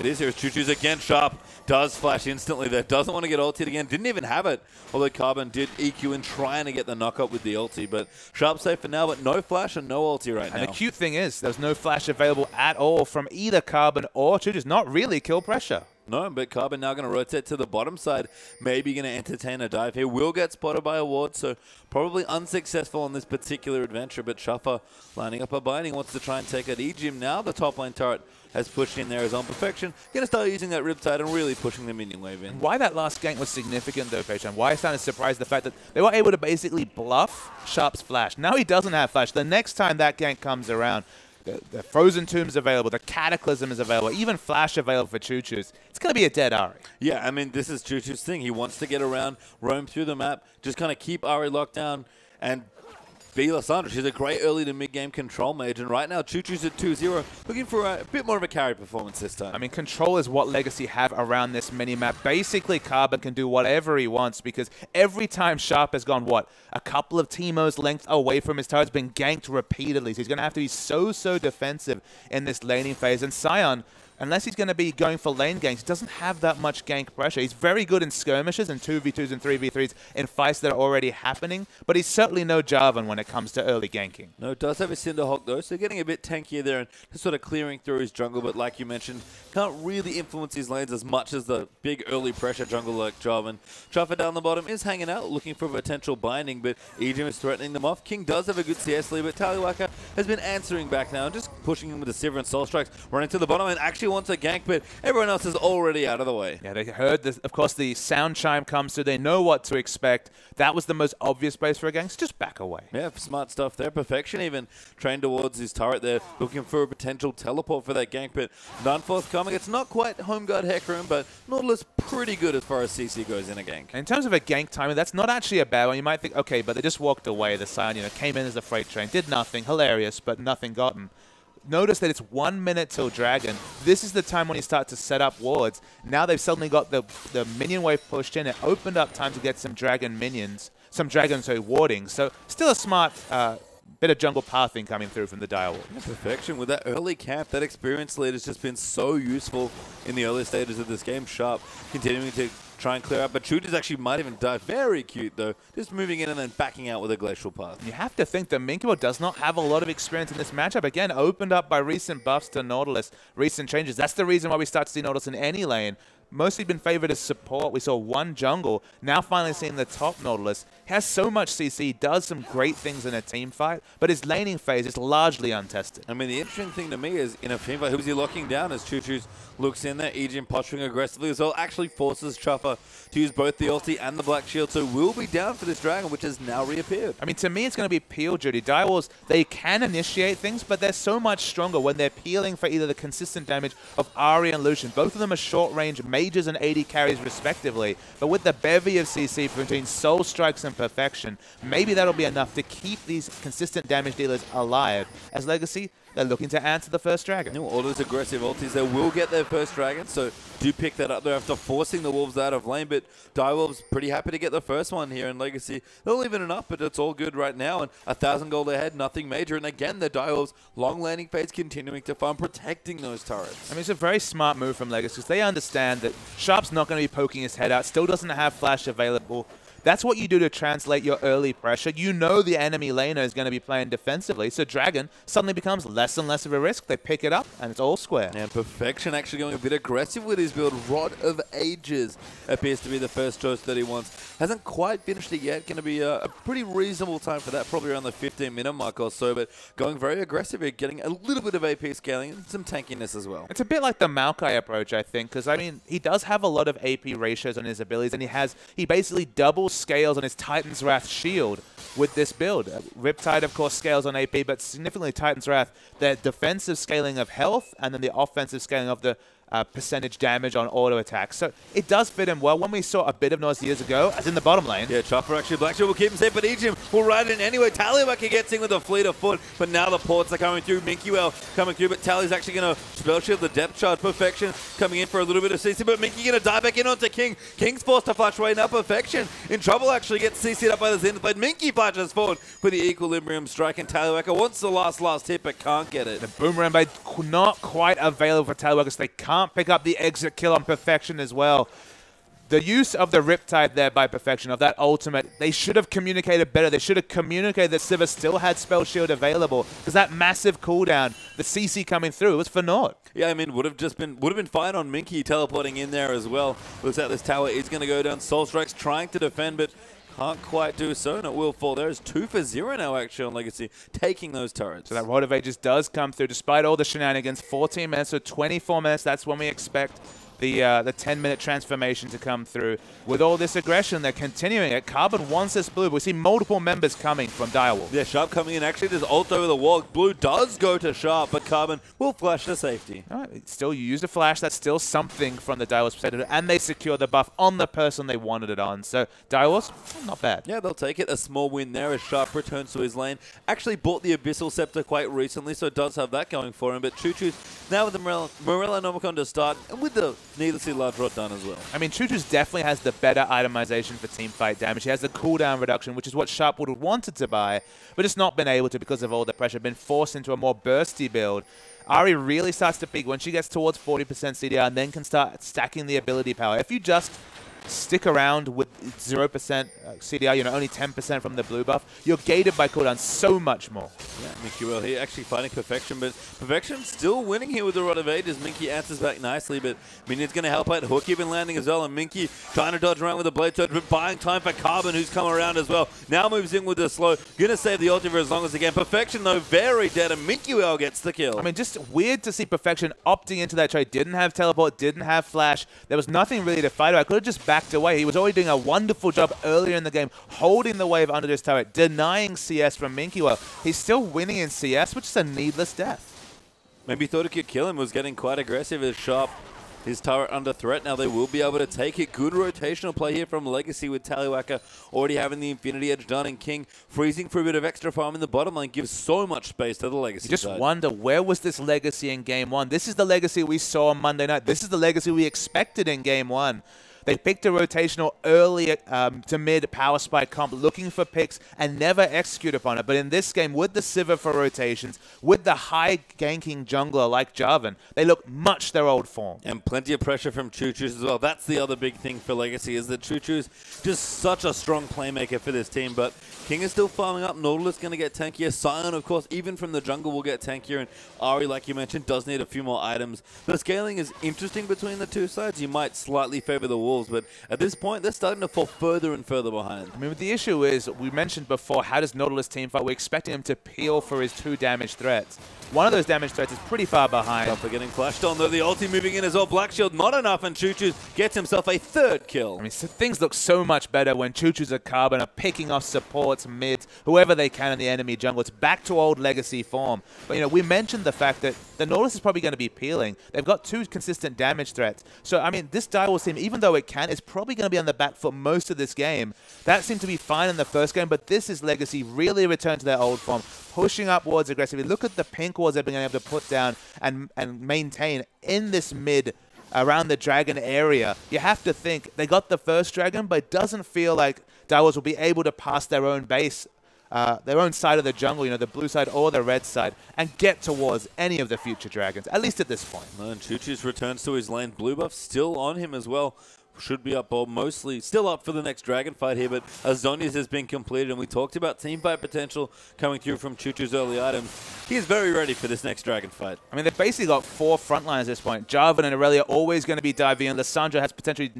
It is here. Choo-Choo's again. Sharp does flash instantly there. Doesn't want to get ulted again. Didn't even have it. Although Carbon did EQ in trying to get the knockup with the ulti. But Sharp safe for now, but no flash and no ulti right now. And the cute thing is, there's no flash available at all from either Carbon or Choo-Choo's. Not really kill pressure. No, but Carbon now going to rotate to the bottom side. Maybe going to entertain a dive here. Will get spotted by a ward, so probably unsuccessful on this particular adventure. But Shuffer lining up a binding, wants to try and take it. Ejim now, the top lane turret, has pushed in there as on Perfection. Going to start using that Riptide and really pushing the minion wave in. Why that last gank was significant, though, Peichan, why I sounded surprised the fact that they were able to basically bluff Sharp's flash. Now he doesn't have flash. The next time that gank comes around, the Frozen Tomb is available, the Cataclysm is available, even Flash available for Choo-Choo's. It's going to be a dead Ahri. Yeah, I mean, this is Choo-Choo's thing. He wants to get around, roam through the map, just kind of keep Ahri locked down, and be Lysandra. She's a great early to mid-game control mage, and right now Choo-Choo's at 2-0, looking for a bit more of a carry performance this time. I mean, control is what Legacy have around this mini-map. Basically, Carbon can do whatever he wants, because every time Sharp has gone, what, a couple of Teemo's length away from his turret's been ganked repeatedly, so he's going to have to be so defensive in this laning phase. And Sion, unless he's going to be going for lane ganks, he doesn't have that much gank pressure. He's very good in skirmishes and 2v2s and 3v3s in fights that are already happening, but he's certainly no Jarvan when it comes to early ganking. No, does have a Cinderhawk though, so getting a bit tankier there and just sort of clearing through his jungle, but like you mentioned, can't really influence his lanes as much as the big early pressure jungle like Jarvan. Truffer down the bottom is hanging out, looking for potential binding, but Ejim is threatening them off. King does have a good CS lead, but Taliwaka has been answering back now and just pushing him with the Sivir and Soul Strikes, running to the bottom and actually wants a gank, but everyone else is already out of the way. Yeah, they heard this. Of course, the sound chime comes through. They know what to expect. That was the most obvious place for a gank, so just back away. Yeah, smart stuff there. Perfection even trained towards his turret there, looking for a potential teleport for that gank, but none forthcoming. It's not quite home guard heck room, but Nautilus pretty good as far as CC goes in a gank. In terms of a gank timing, that's not actually a bad one. You might think, okay, but they just walked away. The Sion, came in as a freight train, did nothing, hilarious, but nothing gotten. Notice that it's 1 minute till Dragon. This is the time when you start to set up wards. Now they've suddenly got the minion wave pushed in. It opened up time to get some Dragon minions, warding. So still a smart bit of jungle pathing coming through from the Direwolf. Yeah, Perfection with that early camp. That experience lead has just been so useful in the early stages of this game. Sharp continuing to try and clear out. But Shooters actually might even die. Very cute, though. Just moving in and then backing out with a Glacial Path. You have to think that Minkiewell does not have a lot of experience in this matchup. Again, opened up by recent buffs to Nautilus, recent changes. That's the reason why we start to see Nautilus in any lane. Mostly been favored as support. We saw one jungle. Now finally seeing the top Nautilus. He has so much CC, does some great things in a team fight, but his laning phase is largely untested. I mean, the interesting thing to me is in a team fight, who's he locking down as Choo-Choo's looks in there, Ejin posturing aggressively as well, actually forces Chopper to use both the ulti and the Black Shield, so will be down for this Dragon, which has now reappeared. I mean, to me, it's going to be peel duty. Direwolves, they can initiate things, but they're so much stronger when they're peeling for either the consistent damage of Ahri and Lucian. Both of them are short-range mages and AD carries respectively, but with the bevy of CC between Soul Strikes and Perfection, maybe that'll be enough to keep these consistent damage dealers alive. As Legacy, they're looking to answer the first Dragon. All those aggressive ultis, they will get their first Dragon, so do pick that up there after forcing the Wolves out of lane, but Direwolves pretty happy to get the first one here in Legacy. They'll even it up, but it's all good right now, and 1,000 gold ahead, nothing major, and again, the Direwolves long landing phase continuing to farm, protecting those turrets. I mean, it's a very smart move from Legacy because they understand that Sharp's not going to be poking his head out, still doesn't have flash available. That's what you do to translate your early pressure. You know the enemy laner is going to be playing defensively, so Dragon suddenly becomes less and less of a risk. They pick it up, and it's all square. And Perfection actually going a bit aggressive with his build. Rod of Ages appears to be the first choice that he wants. Hasn't quite finished it yet. Going to be a pretty reasonable time for that, probably around the 15-minute mark or so, but going very aggressive here, getting a little bit of AP scaling and some tankiness as well. It's a bit like the Maokai approach, I think, because, I mean, he does have a lot of AP ratios on his abilities, and he basically doubles scales on his Titan's Wrath shield with this build. Riptide, of course, scales on AP, but significantly Titan's Wrath, the defensive scaling of health and then the offensive scaling of the percentage damage on auto attacks. So it does fit him well. When we saw a bit of noise years ago, as in the bottom lane. Yeah, Chopper actually, Black Shield will keep him safe, but Ejim will ride in anyway. Tallywacker gets in with a fleet of foot, but now the ports are coming through. Minkiewell coming through, but Tally's actually going to spell shield the depth charge. Perfection coming in for a little bit of CC, but Minky going to die back in onto King. King's forced to flash away now. Perfection in trouble, actually gets CC'd up by the Zenith, but Minky flashes forward for the Equilibrium strike, and Tallywacker wants the last hit, but can't get it. The Boomerang Blade not quite available for Tallywacker, so they can't pick up the exit kill on Perfection as well. The use of the Riptide there by Perfection, of that ultimate, they should have communicated better. They should have communicated that Sivir still had Spell Shield available, because that massive cooldown, the CC coming through, was for naught. Yeah, I mean, would have been fine on Minky teleporting in there as well. Looks like this tower is going to go down. Soul Strike's trying to defend, but can't quite do so, and it will fall. There is 2 for 0 now, actually, on Legacy, taking those turrets. So that Rod of Ages does come through, despite all the shenanigans. 14 minutes, so 24 minutes, that's when we expect the 10-minute transformation to come through. With all this aggression, they're continuing it. Carbon wants this blue. We see multiple members coming from Direwolf. Yeah, Sharp coming in. Actually, there's ult over the wall. Blue does go to Sharp, but Carbon will flash to safety. All right, still, you used a flash. That's still something from the Direwolves perspective, and they secure the buff on the person they wanted it on. So Direwolves, not bad. Yeah, they'll take it. A small win there as Sharp returns to his lane. Actually bought the Abyssal Scepter quite recently, so it does have that going for him. But Choo-Choo's now with the Morella Nomicon to start, and with the needlessly large rot done as well. I mean, Choo-Choo's definitely has the better itemization for teamfight damage. He has the cooldown reduction, which is what Sharp would have wanted to buy, but just not been able to because of all the pressure. Been forced into a more bursty build. Ahri really starts to peak when she gets towards 40% CDR and then can start stacking the ability power. If you just stick around with 0% CDR, you know, only 10% from the blue buff, you're gated by cooldown so much more. Yeah, Minky here actually fighting Perfection, but Perfection still winning here with the Rod of Ages. Minky answers back nicely, but Minion's going to help out. Hook even landing as well, and Minky trying to dodge around with the Blade Surge, but buying time for Carbon, who's come around as well. Now moves in with the slow. Going to save the ulti for as long as again. Perfection, though, very dead, and Minky gets the kill. I mean, just weird to see Perfection opting into that trade. Didn't have teleport, didn't have flash. There was nothing really to fight about. Could have just backed away. He was already doing a wonderful job earlier in the game, holding the wave under this turret, denying CS from Minkiewell. He's still winning in CS, which is a needless death. Maybe thought it could kill him, was getting quite aggressive as Sharp. His turret under threat now. They will be able to take it. Good rotational play here from Legacy with Tallywacker already having the Infinity Edge done, and King freezing for a bit of extra farm in the bottom lane gives so much space to the Legacy You just side. wonder, where was this Legacy in Game 1? This is the Legacy we saw on Monday night. This is the Legacy we expected in Game 1. They picked a rotational early to mid power spike comp, looking for picks and never execute upon it. But in this game, with the Sivir for rotations, with the high ganking jungler like Jarvan, they look much their old form. And plenty of pressure from Choo-Choos as well. That's the other big thing for Legacy, is that Choo-Choo's just such a strong playmaker for this team. But King is still farming up. Nautilus going to get tankier. Sion, of course, even from the jungle will get tankier. And Ahri, like you mentioned, does need a few more items. The scaling is interesting between the two sides. You might slightly favor the Wolves, but at this point, they're starting to fall further and further behind. I mean, the issue is, we mentioned before, how does Nautilus team fight? We're expecting him to peel for his 2 damage threats. One of those damage threats is pretty far behind. Up for getting flashed on, though. The ulti moving in as well. Black Shield not enough, and Choo-Choos gets himself a 3rd kill. I mean, so things look so much better when Choo-Choos or Carbon are picking off supports, mids, whoever they can in the enemy jungle. It's back to old Legacy form. But, you know, we mentioned the fact that the Nautilus is probably going to be peeling. They've got 2 consistent damage threats. So, I mean, this Direwolves team, even though it can, is probably going to be on the back foot most of this game. That seemed to be fine in the first game, but this is Legacy really returned to their old form, pushing upwards aggressively. Look at the pink wards they've been able to put down and maintain in this mid around the dragon area. You have to think they got the first dragon, but it doesn't feel like Direwolves will be able to pass their own base, their own side of the jungle, you know, the blue side or the red side, and get towards any of the future dragons, at least at this point. And Choo-Choos returns to his lane. Blue buff still on him as well. Should be up, or mostly still up for the next dragon fight here, but Azonius has been completed, and we talked about team fight potential coming through from Choo-Choos early items. He is very ready for this next dragon fight. I mean, they've basically got 4 frontliners at this point. Jarvan and Aurelia are always going to be diving in. Lissandra has potentially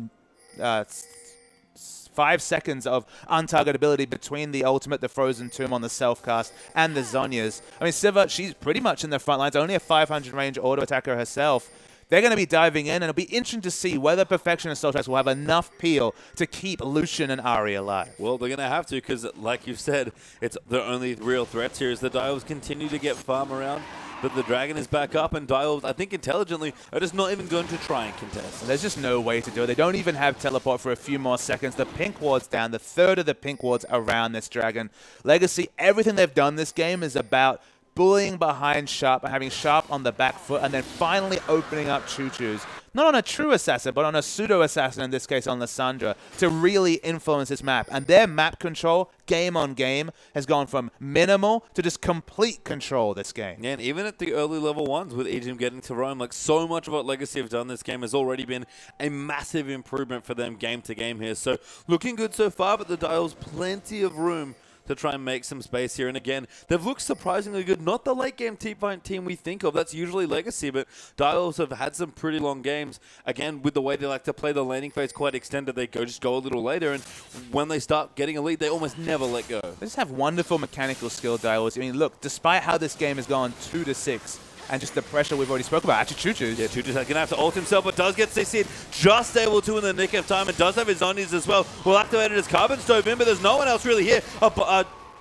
5 seconds of untargetability between the ultimate, the Frozen Tomb on the self-cast, and the Zhonya's. I mean, Sivir, she's pretty much in the front lines, only a 500 range auto attacker herself. They're going to be diving in, and it'll be interesting to see whether Perfection and Soul Tracks will have enough peel to keep Lucian and Ahri alive. Well, they're going to have to, because like you've said, it's their only real threats here is the Direwolves continue to get farm around, but the dragon is back up, and Direwolves, I think intelligently, are just not even going to try and contest. There's just no way to do it. They don't even have teleport for a few more seconds. The pink ward's down, the 3rd of the pink wards around this dragon. Legacy, everything they've done this game is about bullying behind Sharp and having Sharp on the back foot, and then finally opening up Choo-Choos. Not on a true assassin, but on a pseudo-assassin, in this case on Lissandra, to really influence this map. And their map control, game on game, has gone from minimal to just complete control this game. Yeah, and even at the early level ones, with Egypt getting to roam, like so much of what Legacy have done this game has already been a massive improvement for them game to game here. So looking good so far, but the Dials plenty of room to try and make some space here. And again, they've looked surprisingly good. Not the late game team we think of. That's usually Legacy, but Dials have had some pretty long games. Again, with the way they like to play the laning phase quite extended, they just go a little later, and when they start getting a lead, they almost never let go. They just have wonderful mechanical skill, Dials. I mean, look, despite how this game has gone 2-6, and just the pressure we've already spoke about. Actually, Choo-Choos. Yeah, Choo-Choos going to have to ult himself, but does get CC'd. Just able to in the nick of time, and does have his Zonies as well. Will activate his carbon stove in, but there's no one else really here.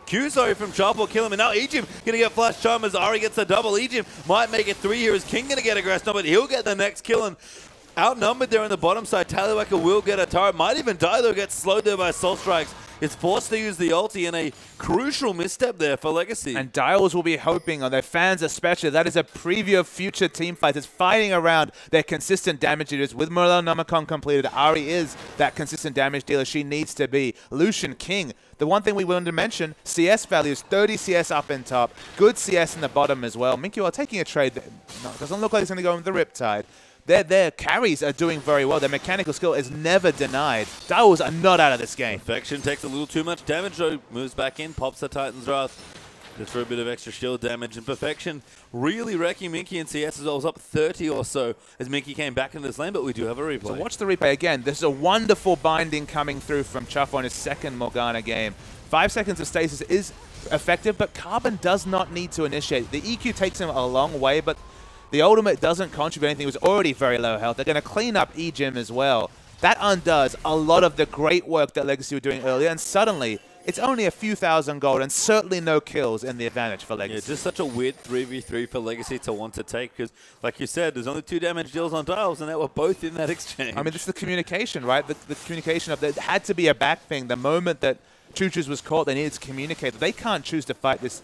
Q, sorry, from Sharp will kill him, and now Egypt going to get flash charm as Ahri gets a double. Egypt might make it 3 here as King going to get aggressed, but he'll get the next kill, and outnumbered there on the bottom side. Tallywacker will get a turret, might even die though, gets slowed there by Soul Strikes. Is forced to use the ulti in a crucial misstep there for Legacy. And Dials will be hoping, on their fans especially, that is a preview of future team fights. It's fighting around their consistent damage dealers. With Nomicon completed, Ahri is that consistent damage dealer she needs to be. Lucian, King. The one thing we wanted to mention, CS values, 30 CS up in top, good CS in the bottom as well. Minkyu are taking a trade that doesn't look like it's going to go in the Riptide. Their carries are doing very well. Their mechanical skill is never denied. Dials are not out of this game. Perfection takes a little too much damage, though. Moves back in, pops the Titan's Wrath. Just for a bit of extra shield damage. And Perfection really wrecking Minky and CS as well. It was up 30 or so as Minky came back in this lane, but we do have a replay. So watch the replay again. This is a wonderful binding coming through from Chuff on his second Morgana game. 5 seconds of stasis is effective, but Carbon does not need to initiate. The EQ takes him a long way, but the ultimate doesn't contribute anything. It was already very low health. They're going to clean up E-Gym as well. That undoes a lot of the great work that Legacy were doing earlier, and suddenly it's only a few thousand gold and certainly no kills in the advantage for Legacy. Yeah, just such a weird 3v3 for Legacy to want to take because, like you said, there's only 2 damage deals on Dials, and they were both in that exchange. I mean, just the communication, right? The communication of it had to be a back thing. The moment that Choo-Choos was caught, they needed to communicate that they can't choose to fight this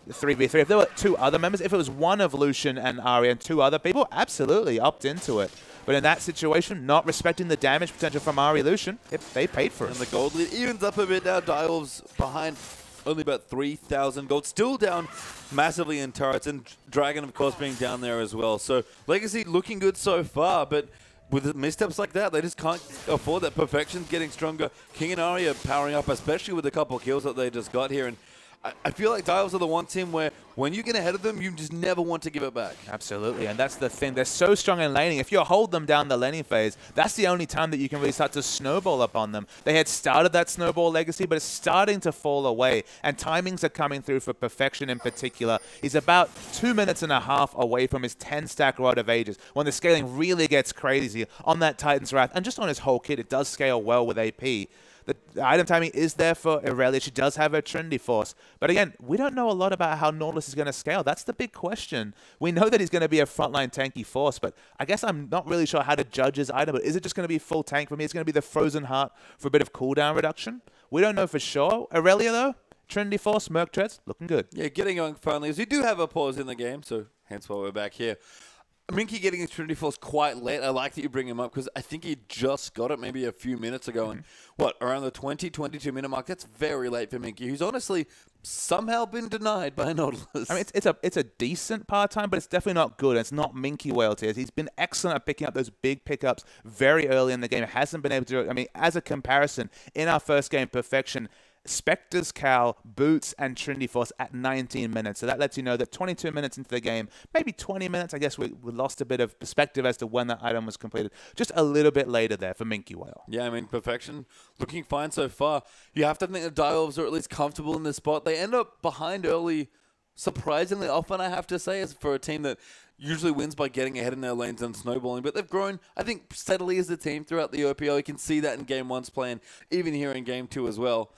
3v3. If there were 2 other members, if it was one of Lucian and Ahri and 2 other people, absolutely opt into it. But in that situation, not respecting the damage potential from Ari Lucian, they paid for it. And the gold lead evens up a bit now. Direwolves behind only about 3,000 gold. Still down massively in turrets. And Dragon, of course, being down there as well. So Legacy looking good so far, but with missteps like that, they just can't afford that. Perfection's getting stronger. King and Ari are powering up, especially with a couple of kills that they just got here. And I feel like Direwolves are the one team where when you get ahead of them, you just never want to give it back. Absolutely, and that's the thing. They're so strong in laning. If you hold them down the laning phase, that's the only time that you can really start to snowball upon them. They had started that snowball legacy, but it's starting to fall away, and timings are coming through for Perfection in particular. He's about 2.5 minutes away from his 10-stack Rod of Ages, when the scaling really gets crazy on that Titan's Wrath, and just on his whole kit, it does scale well with AP. The item timing is there for Irelia. She does have her Trinity Force. But again, we don't know a lot about how Nautilus is going to scale. That's the big question. We know that he's going to be a frontline tanky force, but I guess I'm not really sure how to judge his item. But is it just going to be full tank for me? It's going to be the Frozen Heart for a bit of cooldown reduction. We don't know for sure. Irelia, though, Trinity Force, Merc Treads, looking good. Yeah, getting going finally. As we do have a pause in the game, so hence why we're back here. Minky getting his Trinity Force quite late. I like that you bring him up because I think he just got it maybe a few minutes ago. And what, around the 22 minute mark? That's very late for Minky, who's honestly somehow been denied by Nautilus. I mean, it's a decent part-time, but it's definitely not good. It's not Minky Whale tiers. He's been excellent at picking up those big pickups very early in the game. Hasn't been able to do it. I mean, as a comparison, in our first game, Perfection, Spectre's Cowl, Boots, and Trinity Force at 19 minutes. So that lets you know that 22 minutes into the game, maybe 20 minutes, I guess we lost a bit of perspective as to when that item was completed. Just a little bit later there for Minky Whale. Yeah, I mean, Perfection looking fine so far. You have to think the Direwolves are at least comfortable in this spot. They end up behind early surprisingly often, I have to say, as for a team that usually wins by getting ahead in their lanes and snowballing. But they've grown, I think, steadily as a team throughout the OPL. You can see that in Game 1's plan, even here in Game 2 as well.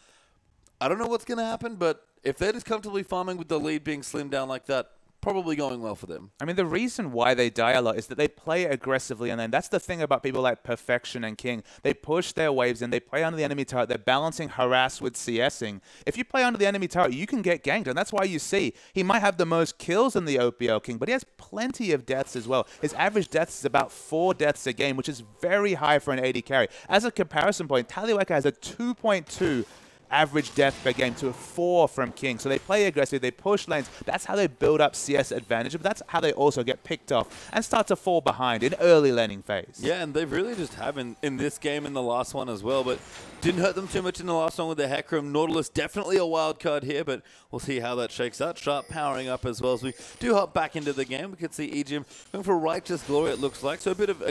I don't know what's going to happen, but if they're just comfortably farming with the lead being slimmed down like that, probably going well for them. I mean, the reason why they die a lot is that they play aggressively, and then that's the thing about people like Perfection and King. They push their waves in, they play under the enemy turret, they're balancing harass with CSing. If you play under the enemy turret, you can get ganked, and that's why you see he might have the most kills in the OPL King, but he has plenty of deaths as well. His average deaths is about 4 deaths a game, which is very high for an AD carry. As a comparison point, Taliweka has a 2.2 average death per game to a 4 from King. So they play aggressively, they push lanes. That's how they build up CS advantage, but that's how they also get picked off and start to fall behind in early laning phase. Yeah, and they've really just haven't in this game, in the last one as well, but didn't hurt them too much in the last one with the Hecarim. Nautilus definitely a wild card here, but we'll see how that shakes out. Sharp powering up as well as we do hop back into the game. We can see Ejim going for Righteous Glory, it looks like. So a bit of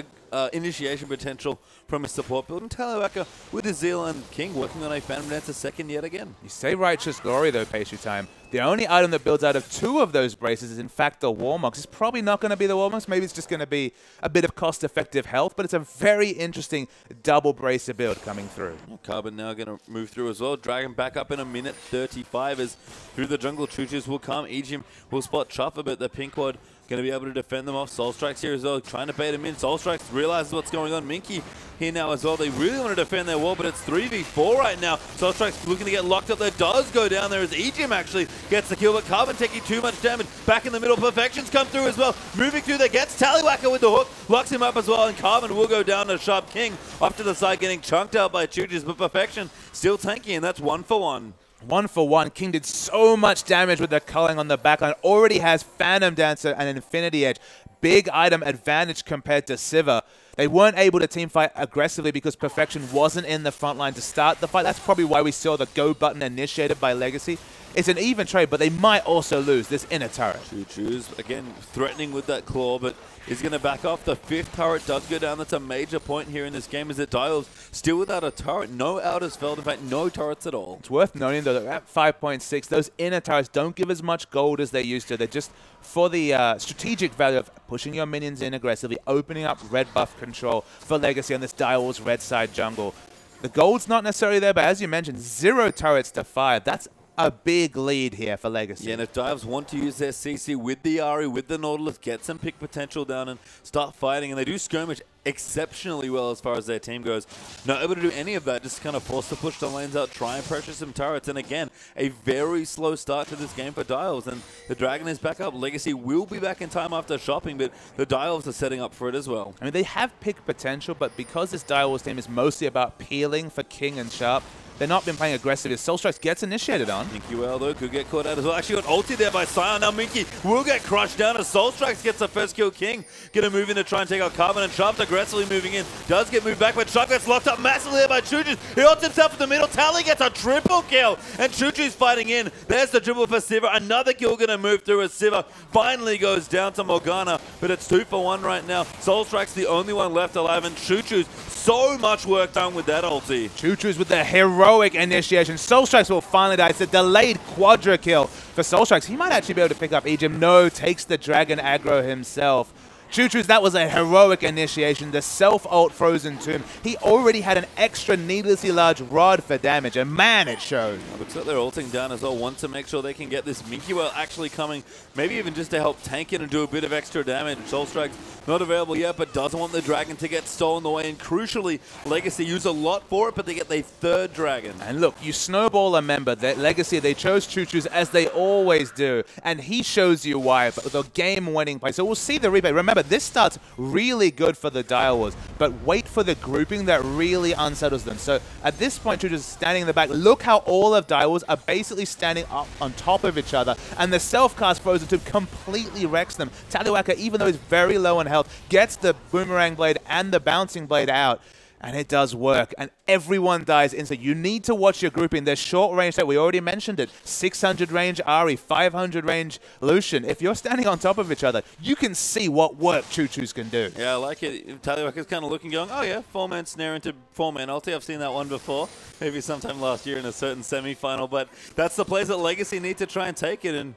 initiation potential from his support build. And Taliweka with his Zeal and King working on a Phantom Dancer second yet again. You say Righteous Glory though, Pastry Time. The only item that builds out of 2 of those braces is in fact the Warmogs. It's probably not going to be the Warmogs. Maybe it's just going to be a bit of cost-effective health, but it's a very interesting double bracer build coming through. Carbon now going to move through as well. Dragon back up in a minute 35 as through the jungle. Choo-choos will come. Ejim will spot Chuff a bit. The pink ward going to be able to defend them off. Soul Strikes here as well, trying to bait him in. Soul Strikes realizes what's going on. Minky here now as well. They really want to defend their wall, but it's 3v4 right now. Soul Strikes looking to get locked up there. Does go down there as Ejim actually gets the kill, but Carbon taking too much damage. Back in the middle, Perfections come through as well. Moving through there, gets Taliweka with the hook, locks him up as well, and Carbon will go down to Sharp King. Off to the side, getting chunked out by Choo-choos, but Perfection still tanky, and that's 1 for 1. 1 for 1. King did so much damage with the culling on the backline. Already has Phantom Dancer and Infinity Edge. Big item advantage compared to Sivir. They weren't able to teamfight aggressively because Perfection wasn't in the front line to start the fight. That's probably why we saw the go button initiated by Legacy. It's an even trade, but they might also lose this inner turret. Choo-choos, again, threatening with that claw, but is going to back off. The 5th turret does go down. That's a major point here in this game, is that Direwolves still without a turret. No outers felled. In fact, no turrets at all. It's worth noting, though, that at 5.6, those inner turrets don't give as much gold as they used to. They're just for the strategic value of pushing your minions in aggressively, opening up red buff control for Legacy on this Direwolves red side jungle. The gold's not necessarily there, but as you mentioned, 0 turrets to fire. That's a big lead here for Legacy. Yeah, and if Dives want to use their CC with the Ari, with the Nautilus, get some pick potential down and start fighting, and they do skirmish exceptionally well as far as their team goes. Not able to do any of that, just kind of forced to push the lanes out, try and pressure some turrets, and again, a very slow start to this game for Dials, and the Dragon is back up. Legacy will be back in time after shopping, but the Dials are setting up for it as well. I mean, they have pick potential, but because this Dials team is mostly about peeling for King and Sharp, they've not been playing aggressive as Soul Strikes gets initiated on. Minky well, though, could get caught out as well. Actually got ulted there by Sion. Now Minky will get crushed down as Soul Strikes gets the first kill. King gonna move in to try and take out Carbon, and Sharp's aggressively moving in. Does get moved back, but Sharp gets locked up massively there by Chuchu. He ults himself in the middle. Tally gets a triple kill, and Chuchu's fighting in. There's the dribble for Siva. Another kill gonna move through as Siva finally goes down to Morgana, but it's 2 for 1 right now. Soul Strike's the only one left alive, and Chuchu's so much work done with that ulti. Chuchu's with the heroic initiation. Soul Strikes will finally die. It's a delayed quadra kill for Soul Strikes. He might actually be able to pick up Ejim. No, takes the Dragon aggro himself. Chuchu's, that was a heroic initiation. The self-ult Frozen Tomb. He already had an extra needlessly large rod for damage, and man, it showed. Looks like they're ulting down as well. Want to make sure they can get this Minky Well actually coming, maybe even just to help tank it and do a bit of extra damage. Soul Strike's not available yet, but doesn't want the Dragon to get stolen away. And crucially, Legacy use a lot for it, but they get their 3rd Dragon. And look, you snowball a member. That Legacy, they chose Chuchu's as they always do. And he shows you why, but the game-winning play. So we'll see the replay. Remember, this starts really good for the Dial Wars, but wait for the grouping that really unsettles them. So at this point, Chuchu's standing in the back. Look how all of Dial Wars are basically standing up on top of each other, and the self-cast Frozen Tube completely wrecks them. Tallywhacker, even though he's very low on health, gets the Boomerang Blade and the Bouncing Blade out. And it does work, and everyone dies instantly. You need to watch your grouping. There's short range that we already mentioned it. 600 range Ari, 500 range Lucian. If you're standing on top of each other, you can see what work Chuchu's can do. Yeah, I like it. Tallywhacker's kind of looking, going, oh yeah, 4-man snare into 4-man ulti. I've seen that one before. Maybe sometime last year in a certain semi-final, but that's the plays that Legacy need to try and take it, and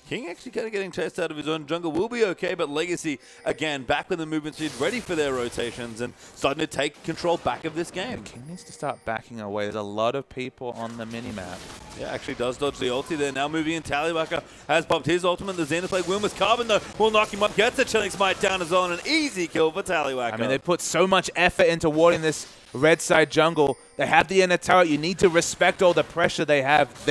King actually kind of getting chased out of his own jungle will be okay, but Legacy, again, back with the movement speed, ready for their rotations and starting to take control back of this game. King needs to start backing away. There's a lot of people on the minimap. Yeah, actually does dodge the ulti there. Now moving in, Tallywhacker has popped his ultimate. The Xenoblade Blade Wilmer's Carbon, though, will knock him up. Gets a Chilling Smite down as well, and an easy kill for Tallywhacker. I mean, they put so much effort into warding this red side jungle. They have the inner turret. You need to respect all the pressure they have.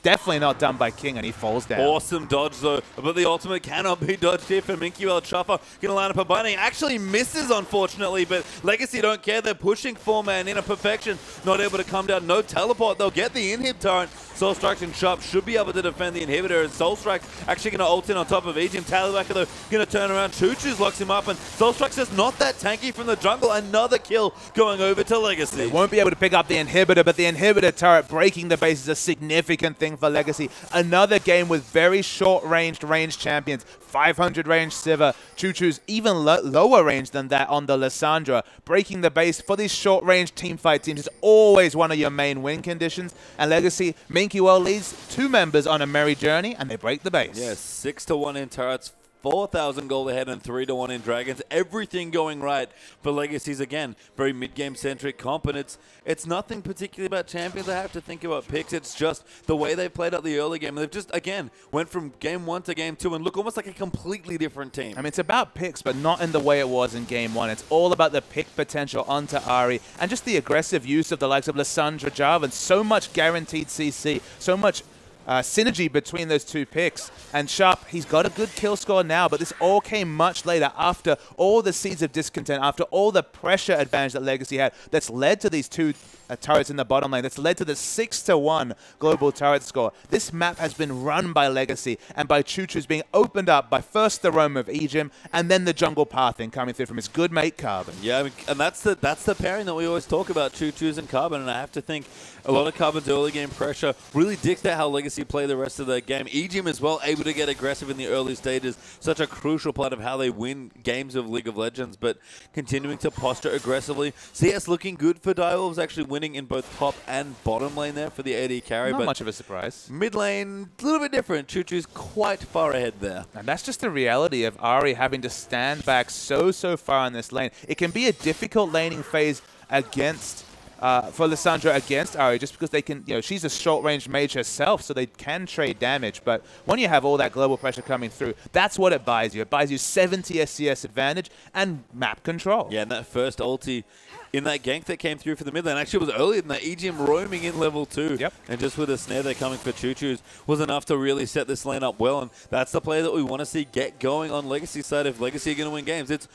Definitely not done by King, and he falls down. Awesome dodge, though, but the ultimate cannot be dodged here for Minky Well. Chuffer going to line up a bunny. Actually misses, unfortunately, but Legacy don't care. They're pushing 4-man in a perfection. Not able to come down. No teleport. They'll get the inhib turret. Soul Strike and Sharp should be able to defend the inhibitor, and Soul Strike actually going to ult in on top of Ejim. Tallywhacker, though, going to turn around. Chuchu's locks him up, and Soul Strike's just not that tanky from the jungle. Another kill going over to Legacy. They won't be able to pick up the inhibitor, but the inhibitor turret breaking the base is a significant thing for Legacy. Another game with very short-ranged champions. 500 range Siva. Chuchu's even lower range than that on the Lissandra. Breaking the base for these short-range teamfight teams is always one of your main win conditions. And Legacy, Minky Well leads 2 members on a merry journey, and they break the base. Yeah, 6 to 1 in turrets. 4,000 gold ahead and 3 to 1 in Dragons. Everything going right for Legacies again. Very mid-game centric comp, and it's nothing particularly about champions. I have to think about picks. It's just the way they played out the early game. They've just, again, went from game 1 to game 2 and look almost like a completely different team. I mean, it's about picks, but not in the way it was in game 1. It's all about the pick potential onto Ari and just the aggressive use of the likes of Lissandra, Jarvan. So much guaranteed CC, so much synergy between those 2 picks. And Sharp, he's got a good kill score now, but this all came much later after all the seeds of discontent, after all the pressure advantage that Legacy had that's led to these 2 turrets in the bottom lane. That's led to the 6 to 1 global turret score. This map has been run by Legacy and by Chuchu's being opened up by first the roam of Ejim and then the jungle pathing coming through from his good mate Carbon. Yeah, I mean, and that's the pairing that we always talk about, Chuchu's and Carbon, and I have to think a lot of Carbon's early game pressure really dictates how Legacy play the rest of the game. Ejim as well, able to get aggressive in the early stages, such a crucial part of how they win games of League of Legends, but continuing to posture aggressively. CS looking good for Direwolves, actually winning in both top and bottom lane there for the AD carry. Not but much of a surprise. Mid lane, a little bit different. Chuchu's quite far ahead there. And that's just the reality of Ari having to stand back so far in this lane. It can be a difficult laning phase against for Lissandra against Ari, just because they can, she's a short-range mage herself, so they can trade damage. But when you have all that global pressure coming through, that's what it buys you. It buys you 70 SCS advantage and map control. Yeah, and that first ulti in that gank that came through for the mid lane actually was earlier than that. EGM roaming in level 2. Yep. And just with a snare there coming for Choo-Choo's was enough to really set this lane up well. And that's the player that we want to see get going on Legacy side if Legacy are going to win games. It's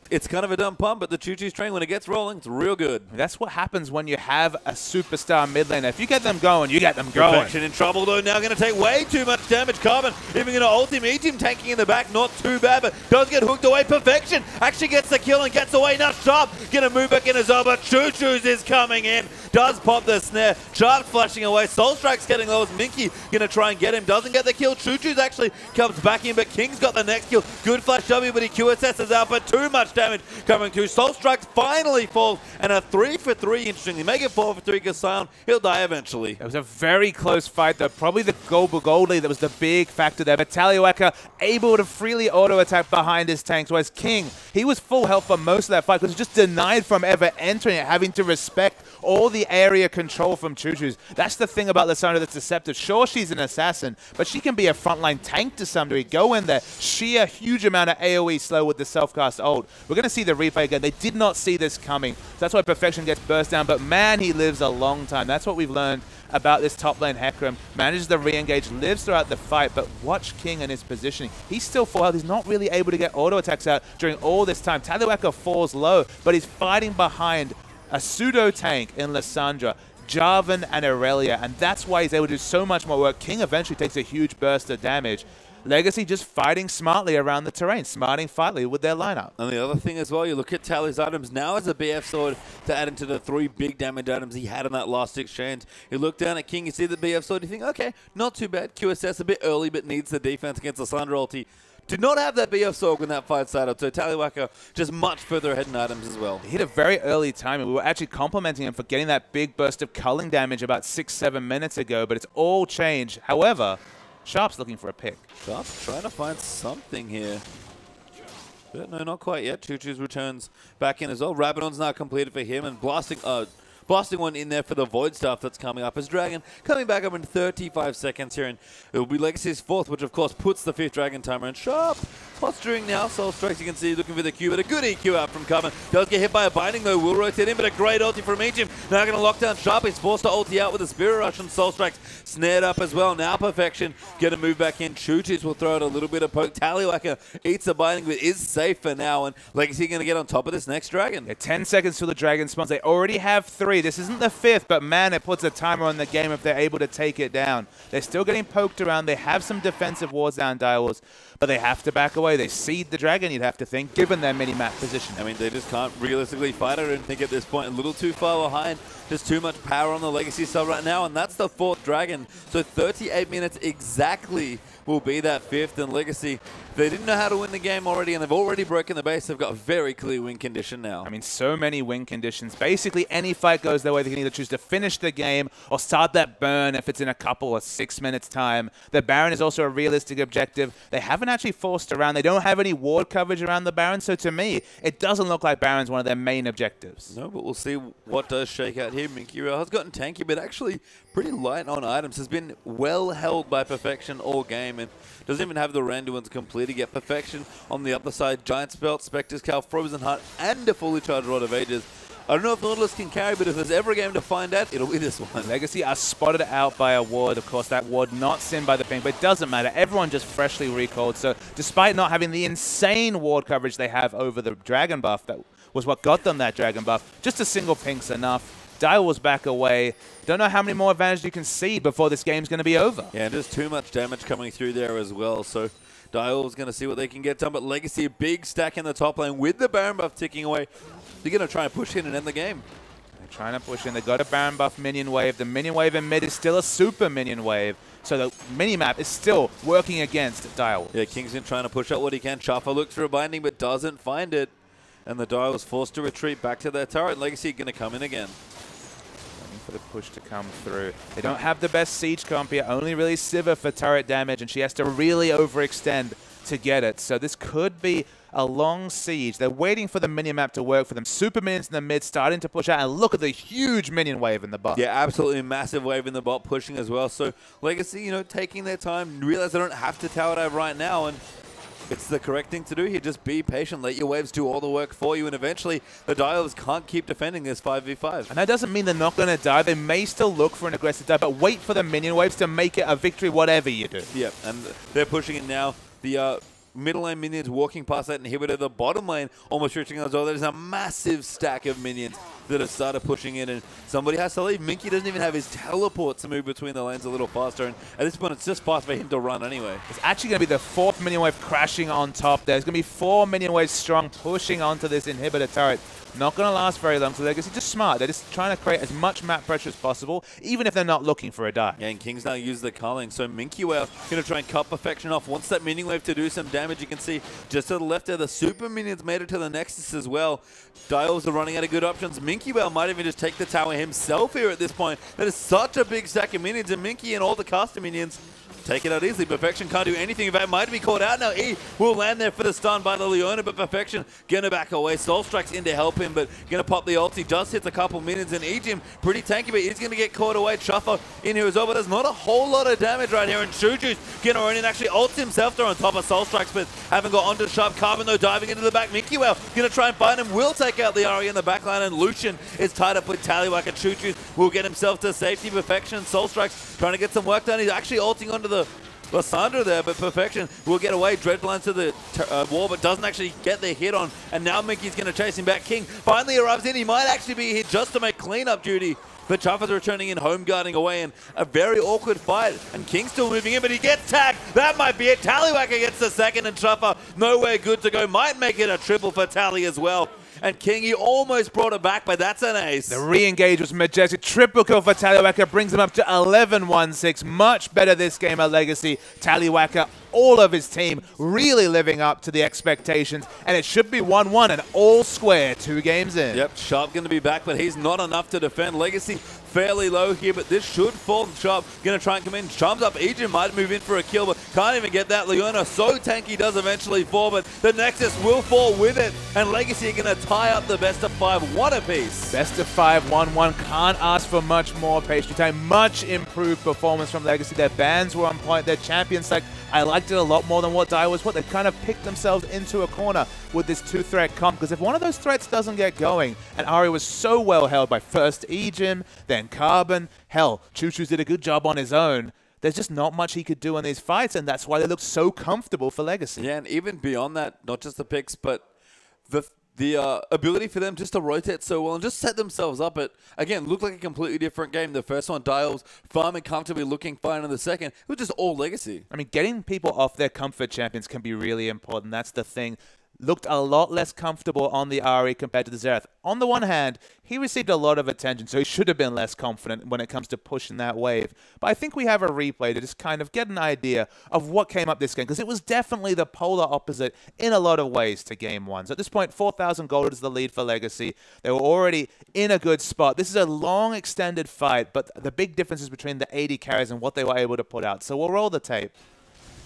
it's kind of a dumb pump, but the Choo-Choo's train, when it gets rolling, it's real good. That's what happens when you have a superstar mid laner. If you get them going, you get them going. Perfection in trouble, though. Now going to take way too much damage. Carbon even going to ult him. EGM tanking in the back. Not too bad, but does get hooked away. Perfection actually gets the kill and gets away. Now Sharp going to move back in as well, but Choo-Choo's is coming in. Does pop the snare. Sharp's flashing away. Soul Strike's getting low as Minky going to try and get him. Doesn't get the kill. Choo-Choo's actually comes back in, but King's got the next kill. Good flash W, but he QSS's out, but too much damage coming through. Soul Strikes finally falls, and a 3 for 3, interestingly. Make it 4 for 3 because Sion, he'll die eventually. It was a very close fight, though. Probably the Goldie that was the big factor there. But Taliwaka able to freely auto-attack behind his tanks, whereas King, he was full health for most of that fight because he was just denied from ever entering it, having to respect all the area control from Choo-Choo's. That's the thing about Lissandra that's deceptive. Sure, she's an assassin, but she can be a frontline tank to some degree. Go in there, sheer huge amount of AoE slow with the self-cast ult. We're going to see the replay again. They did not see this coming. So that's why Perfection gets burst down, but man, he lives a long time. That's what we've learned about this top lane Hecarim. Manages to re-engage, lives throughout the fight, but watch King and his positioning. He's still full health. He's not really able to get auto attacks out during all this time. Taliwaka falls low, but he's fighting behind a pseudo tank in Lissandra, Jarvan and Aurelia, and that's why he's able to do so much more work. King eventually takes a huge burst of damage. Legacy just fighting smartly around the terrain, smarting fightly with their lineup. And the other thing as well, you look at Tally's items now as a BF sword to add into the 3 big damage items he had in that last exchange. You look down at King, you see the BF sword, you think, okay, not too bad. QSS a bit early, but needs the defense against the Lissandra ulti. Did not have that BF sword when that fight started, so Taliwaka just much further ahead in items as well. He hit a very early time, and we were actually complimenting him for getting that big burst of culling damage about 6-7 minutes ago, but it's all changed. However, Sharp's looking for a pick. Sharp's trying to find something here. But no, not quite yet. Choo-Choo's returns back in as well. Rabadon's now completed for him, and blasting one in there for the Void stuff that's coming up as Dragon coming back up in 35 seconds here, and it will be Legacy's 4th, which of course puts the 5th Dragon timer in. Sharp posturing now. Soul Strikes, you can see, looking for the Q, but a good EQ out from Carbon. Does get hit by a binding though, will rotate in, but a great ulti from EGM. Now going to lock down Sharp. He's forced to ulti out with a Spirit Rush, and Soul Strikes snared up as well. Now Perfection going to move back in. Choo-Choo's will throw out a little bit of poke. Taliwaka eats the binding, but is safe for now, and Legacy going to get on top of this next Dragon. Yeah, 10 seconds till the Dragon spawns. They already have 3. This isn't the 5th, but man, it puts a timer on the game if they're able to take it down. They're still getting poked around. They have some defensive wards down Direwolves, but they have to back away. They seed the Dragon, you'd have to think, given their mini-map position. I mean, they just can't realistically fight it, I don't think, at this point. A little too far behind. Just too much power on the Legacy side right now, and that's the 4th Dragon. So 38 minutes exactly will be that 5th, and Legacy, they didn't know how to win the game already, and they've already broken the base. They've got a very clear win condition now. I mean, so many win conditions. Basically, any fight goes their way. They can either choose to finish the game or start that burn if it's in a couple or 6 minutes time. The Baron is also a realistic objective. They haven't actually forced around. They don't have any ward coverage around the Baron, so to me, it doesn't look like Baron's one of their main objectives. No, but we'll see what does shake out here. Minky has gotten tanky, but actually pretty light on items. Has been well held by Perfection all game, and doesn't even have the Randuin's completed yet. Perfection on the other side. Giant Spelt, Spectre's Cowl, Frozen Heart, and a fully charged Rod of Ages. I don't know if Nautilus can carry, but if there's ever a game to find out, it'll be this one. Legacy are spotted out by a ward. Of course, that ward not seen by the ping, but it doesn't matter. Everyone just freshly recalled. So despite not having the insane ward coverage they have over the Dragon buff, that was what got them that Dragon buff, just a single pink's enough. Direwolves back away. Don't know how many more advantages you can see before this game's going to be over. Yeah, there's too much damage coming through there as well. So Direwolves going to see what they can get done. But Legacy, a big stack in the top lane with the Baron buff ticking away. They're going to try and push in and end the game. They're trying to push in. They've got a Baron buff minion wave. The minion wave in mid is still a super minion wave. So the mini-map is still working against Direwolves. Yeah, Kingston trying to push out what he can. Chaffa looks for a binding but doesn't find it. And the Direwolves forced to retreat back to their turret. Legacy going to come in again. For the push to come through. They don't have the best siege comp here, only really Sivir for turret damage, and she has to really overextend to get it. So this could be a long siege. They're waiting for the minion map to work for them. Super minions in the mid starting to push out, and look at the huge minion wave in the bot. Yeah, absolutely massive wave in the bot pushing as well. So Legacy, taking their time, realize they don't have to tower dive right now, and it's the correct thing to do here. Just be patient. Let your waves do all the work for you, and eventually the Dials can't keep defending this 5v5. And that doesn't mean they're not going to die. They may still look for an aggressive dive, but wait for the minion waves to make it a victory whatever you do. Yeah, and they're pushing it now. The middle lane minions walking past that inhibitor. The bottom lane almost reaching as well. There's a massive stack of minions that have started pushing in, and somebody has to leave. Minky doesn't even have his teleport to move between the lanes a little faster, and at this point it's just fast for him to run anyway. It's actually going to be the 4th minion wave crashing on top. There's going to be 4 minion waves strong pushing onto this inhibitor turret. Not going to last very long for Legacy. Just smart. They're just trying to create as much map pressure as possible, even if they're not looking for a dive. Yeah, and Kings now use the culling. So Minky Whale going to try and cut Perfection off. Wants that minion wave to do some damage. You can see just to the left there, the super minions made it to the Nexus as well. Dials are running out of good options. Minky Whale might even just take the tower himself here at this point. That is such a big stack of minions, and Minky and all the caster minions take it out easily. Perfection can't do anything. If that might be caught out now, E will land there for the stun by the Leona, but Perfection gonna back away. Soul Strike's in to help him, but gonna pop the ulti. Just hits a couple minions, and E-Jim pretty tanky, but he's gonna get caught away. Chuffer in here as well, but there's not a whole lot of damage right here, and Chuju's gonna run in, actually ults himself there on top of Soul Strikes, but haven't got onto Sharp. Carbon though diving into the back. Minky Well gonna try and find him, will take out the Ari in the backline, and Lucian is tied up with Tallywhack, and Chuju will get himself to safety. Perfection, Soul Strikes trying to get some work done. He's actually ulting onto the Lysandra there, but Perfection will get away. Dreadblinds to the wall, but doesn't actually get the hit on. And now Minky's going to chase him back. King finally arrives in. He might actually be hit just to make cleanup duty. But Chuffer's returning in, home guarding away, and a very awkward fight. And King's still moving in, but he gets tagged. That might be it. Tallywhacker gets the second, and Chuffer nowhere good to go. Might make it a triple for Tally as well. And King, he almost brought it back, but that's an ace. The re-engage was majestic. Triple kill for Tallywhacker brings him up to 11-1-6. Much better this game at Legacy. Tallywhacker, all of his team really living up to the expectations. And it should be 1-1 and all square 2 games in. Yep, Sharp going to be back, but he's not enough to defend. Legacy fairly low here, but this should fall. Sharp going to try and come in. Chums up. Ejin might move in for a kill, but can't even get that. Leona so tanky does eventually fall, but the Nexus will fall with it. And Legacy are going to tie up the best of 5, 1 apiece. Best of 5, 1-1. Can't ask for much more pastry time. Much improved performance from Legacy. Their bans were on point. Their champions, I liked it a lot more than what Dai was. They kind of picked themselves into a corner with this 2-threat comp, because if one of those threats doesn't get going, and Ari was so well held by first E-Jim, then Carbon, hell, Choo-Choo's did a good job on his own. There's just not much he could do in these fights, and that's why they look so comfortable for Legacy. Yeah, and even beyond that, not just the picks, but the ability for them just to rotate so well and just set themselves up. It, again, looked like a completely different game. The first one, Dials farming comfortably, looking fine. In the second, it was just all Legacy. I mean, getting people off their comfort champions can be really important. That's the thing. Looked a lot less comfortable on the Ari compared to the Xerath. On the one hand, he received a lot of attention, so he should have been less confident when it comes to pushing that wave. But I think we have a replay to just kind of get an idea of what came up this game, because it was definitely the polar opposite in a lot of ways to Game 1. So at this point, 4,000 gold is the lead for Legacy. They were already in a good spot. This is a long, extended fight, but the big difference is between the 80 carries and what they were able to put out. So we'll roll the tape.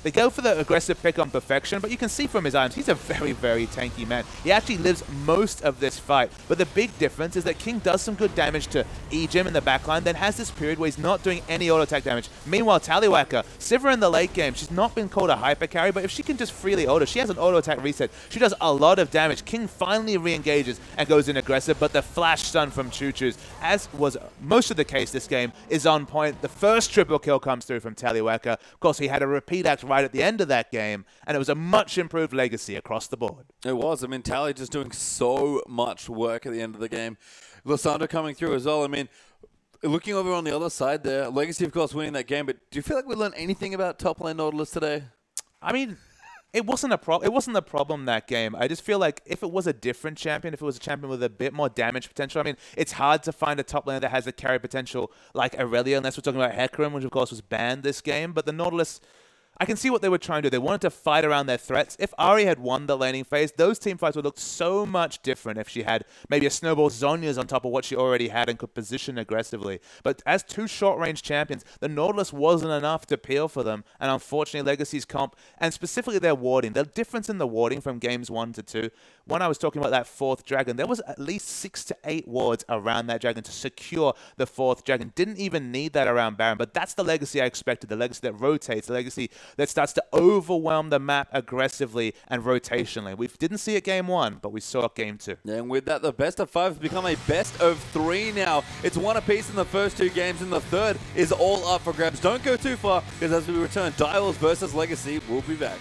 They go for the aggressive pick on Perfection, but you can see from his items, he's a very, very tanky man. He actually lives most of this fight. But the big difference is that King does some good damage to E-Jim in the backline, then has this period where he's not doing any auto attack damage. Meanwhile, Tallywhacker, Sivir in the late game, she's not been called a hyper carry, but if she can just freely auto, she has an auto attack reset. She does a lot of damage. King finally re-engages and goes in aggressive, but the flash stun from Choo-Choo's, as was most of the case this game, is on point. The first triple kill comes through from Tallywhacker. Of course, he had a repeat act right at the end of that game, and it was a much improved Legacy across the board. It was. I mean, Tally just doing so much work at the end of the game. Lysandra coming through as well. I mean, looking over on the other side there, Legacy, of course, winning that game, but do you feel like we learned anything about top lane Nautilus today? I mean, it wasn't a problem that game. I just feel like if it was a different champion, if it was a champion with a bit more damage potential, I mean, it's hard to find a top laner that has the carry potential like Aurelia, unless we're talking about Hecarim, which of course was banned this game, but the Nautilus, I can see what they were trying to do. They wanted to fight around their threats. If Ari had won the laning phase, those team fights would look so much different if she had maybe a Snowball Zhonya's on top of what she already had and could position aggressively. But as two short-range champions, the Nautilus wasn't enough to peel for them, and unfortunately Legacy's comp, and specifically their warding, the difference in the warding from games 1 to 2, when I was talking about that 4th dragon, there was at least 6 to 8 wards around that dragon to secure the 4th dragon. Didn't even need that around Baron, but that's the Legacy I expected, the Legacy that rotates, the Legacy that starts to overwhelm the map aggressively and rotationally. We didn't see it game 1, but we saw it game 2. And with that, the best of 5 has become a best of 3 now. It's 1 apiece in the first 2 games, and the third is all up for grabs. Don't go too far, because as we return, Dials versus Legacy, we'll be back.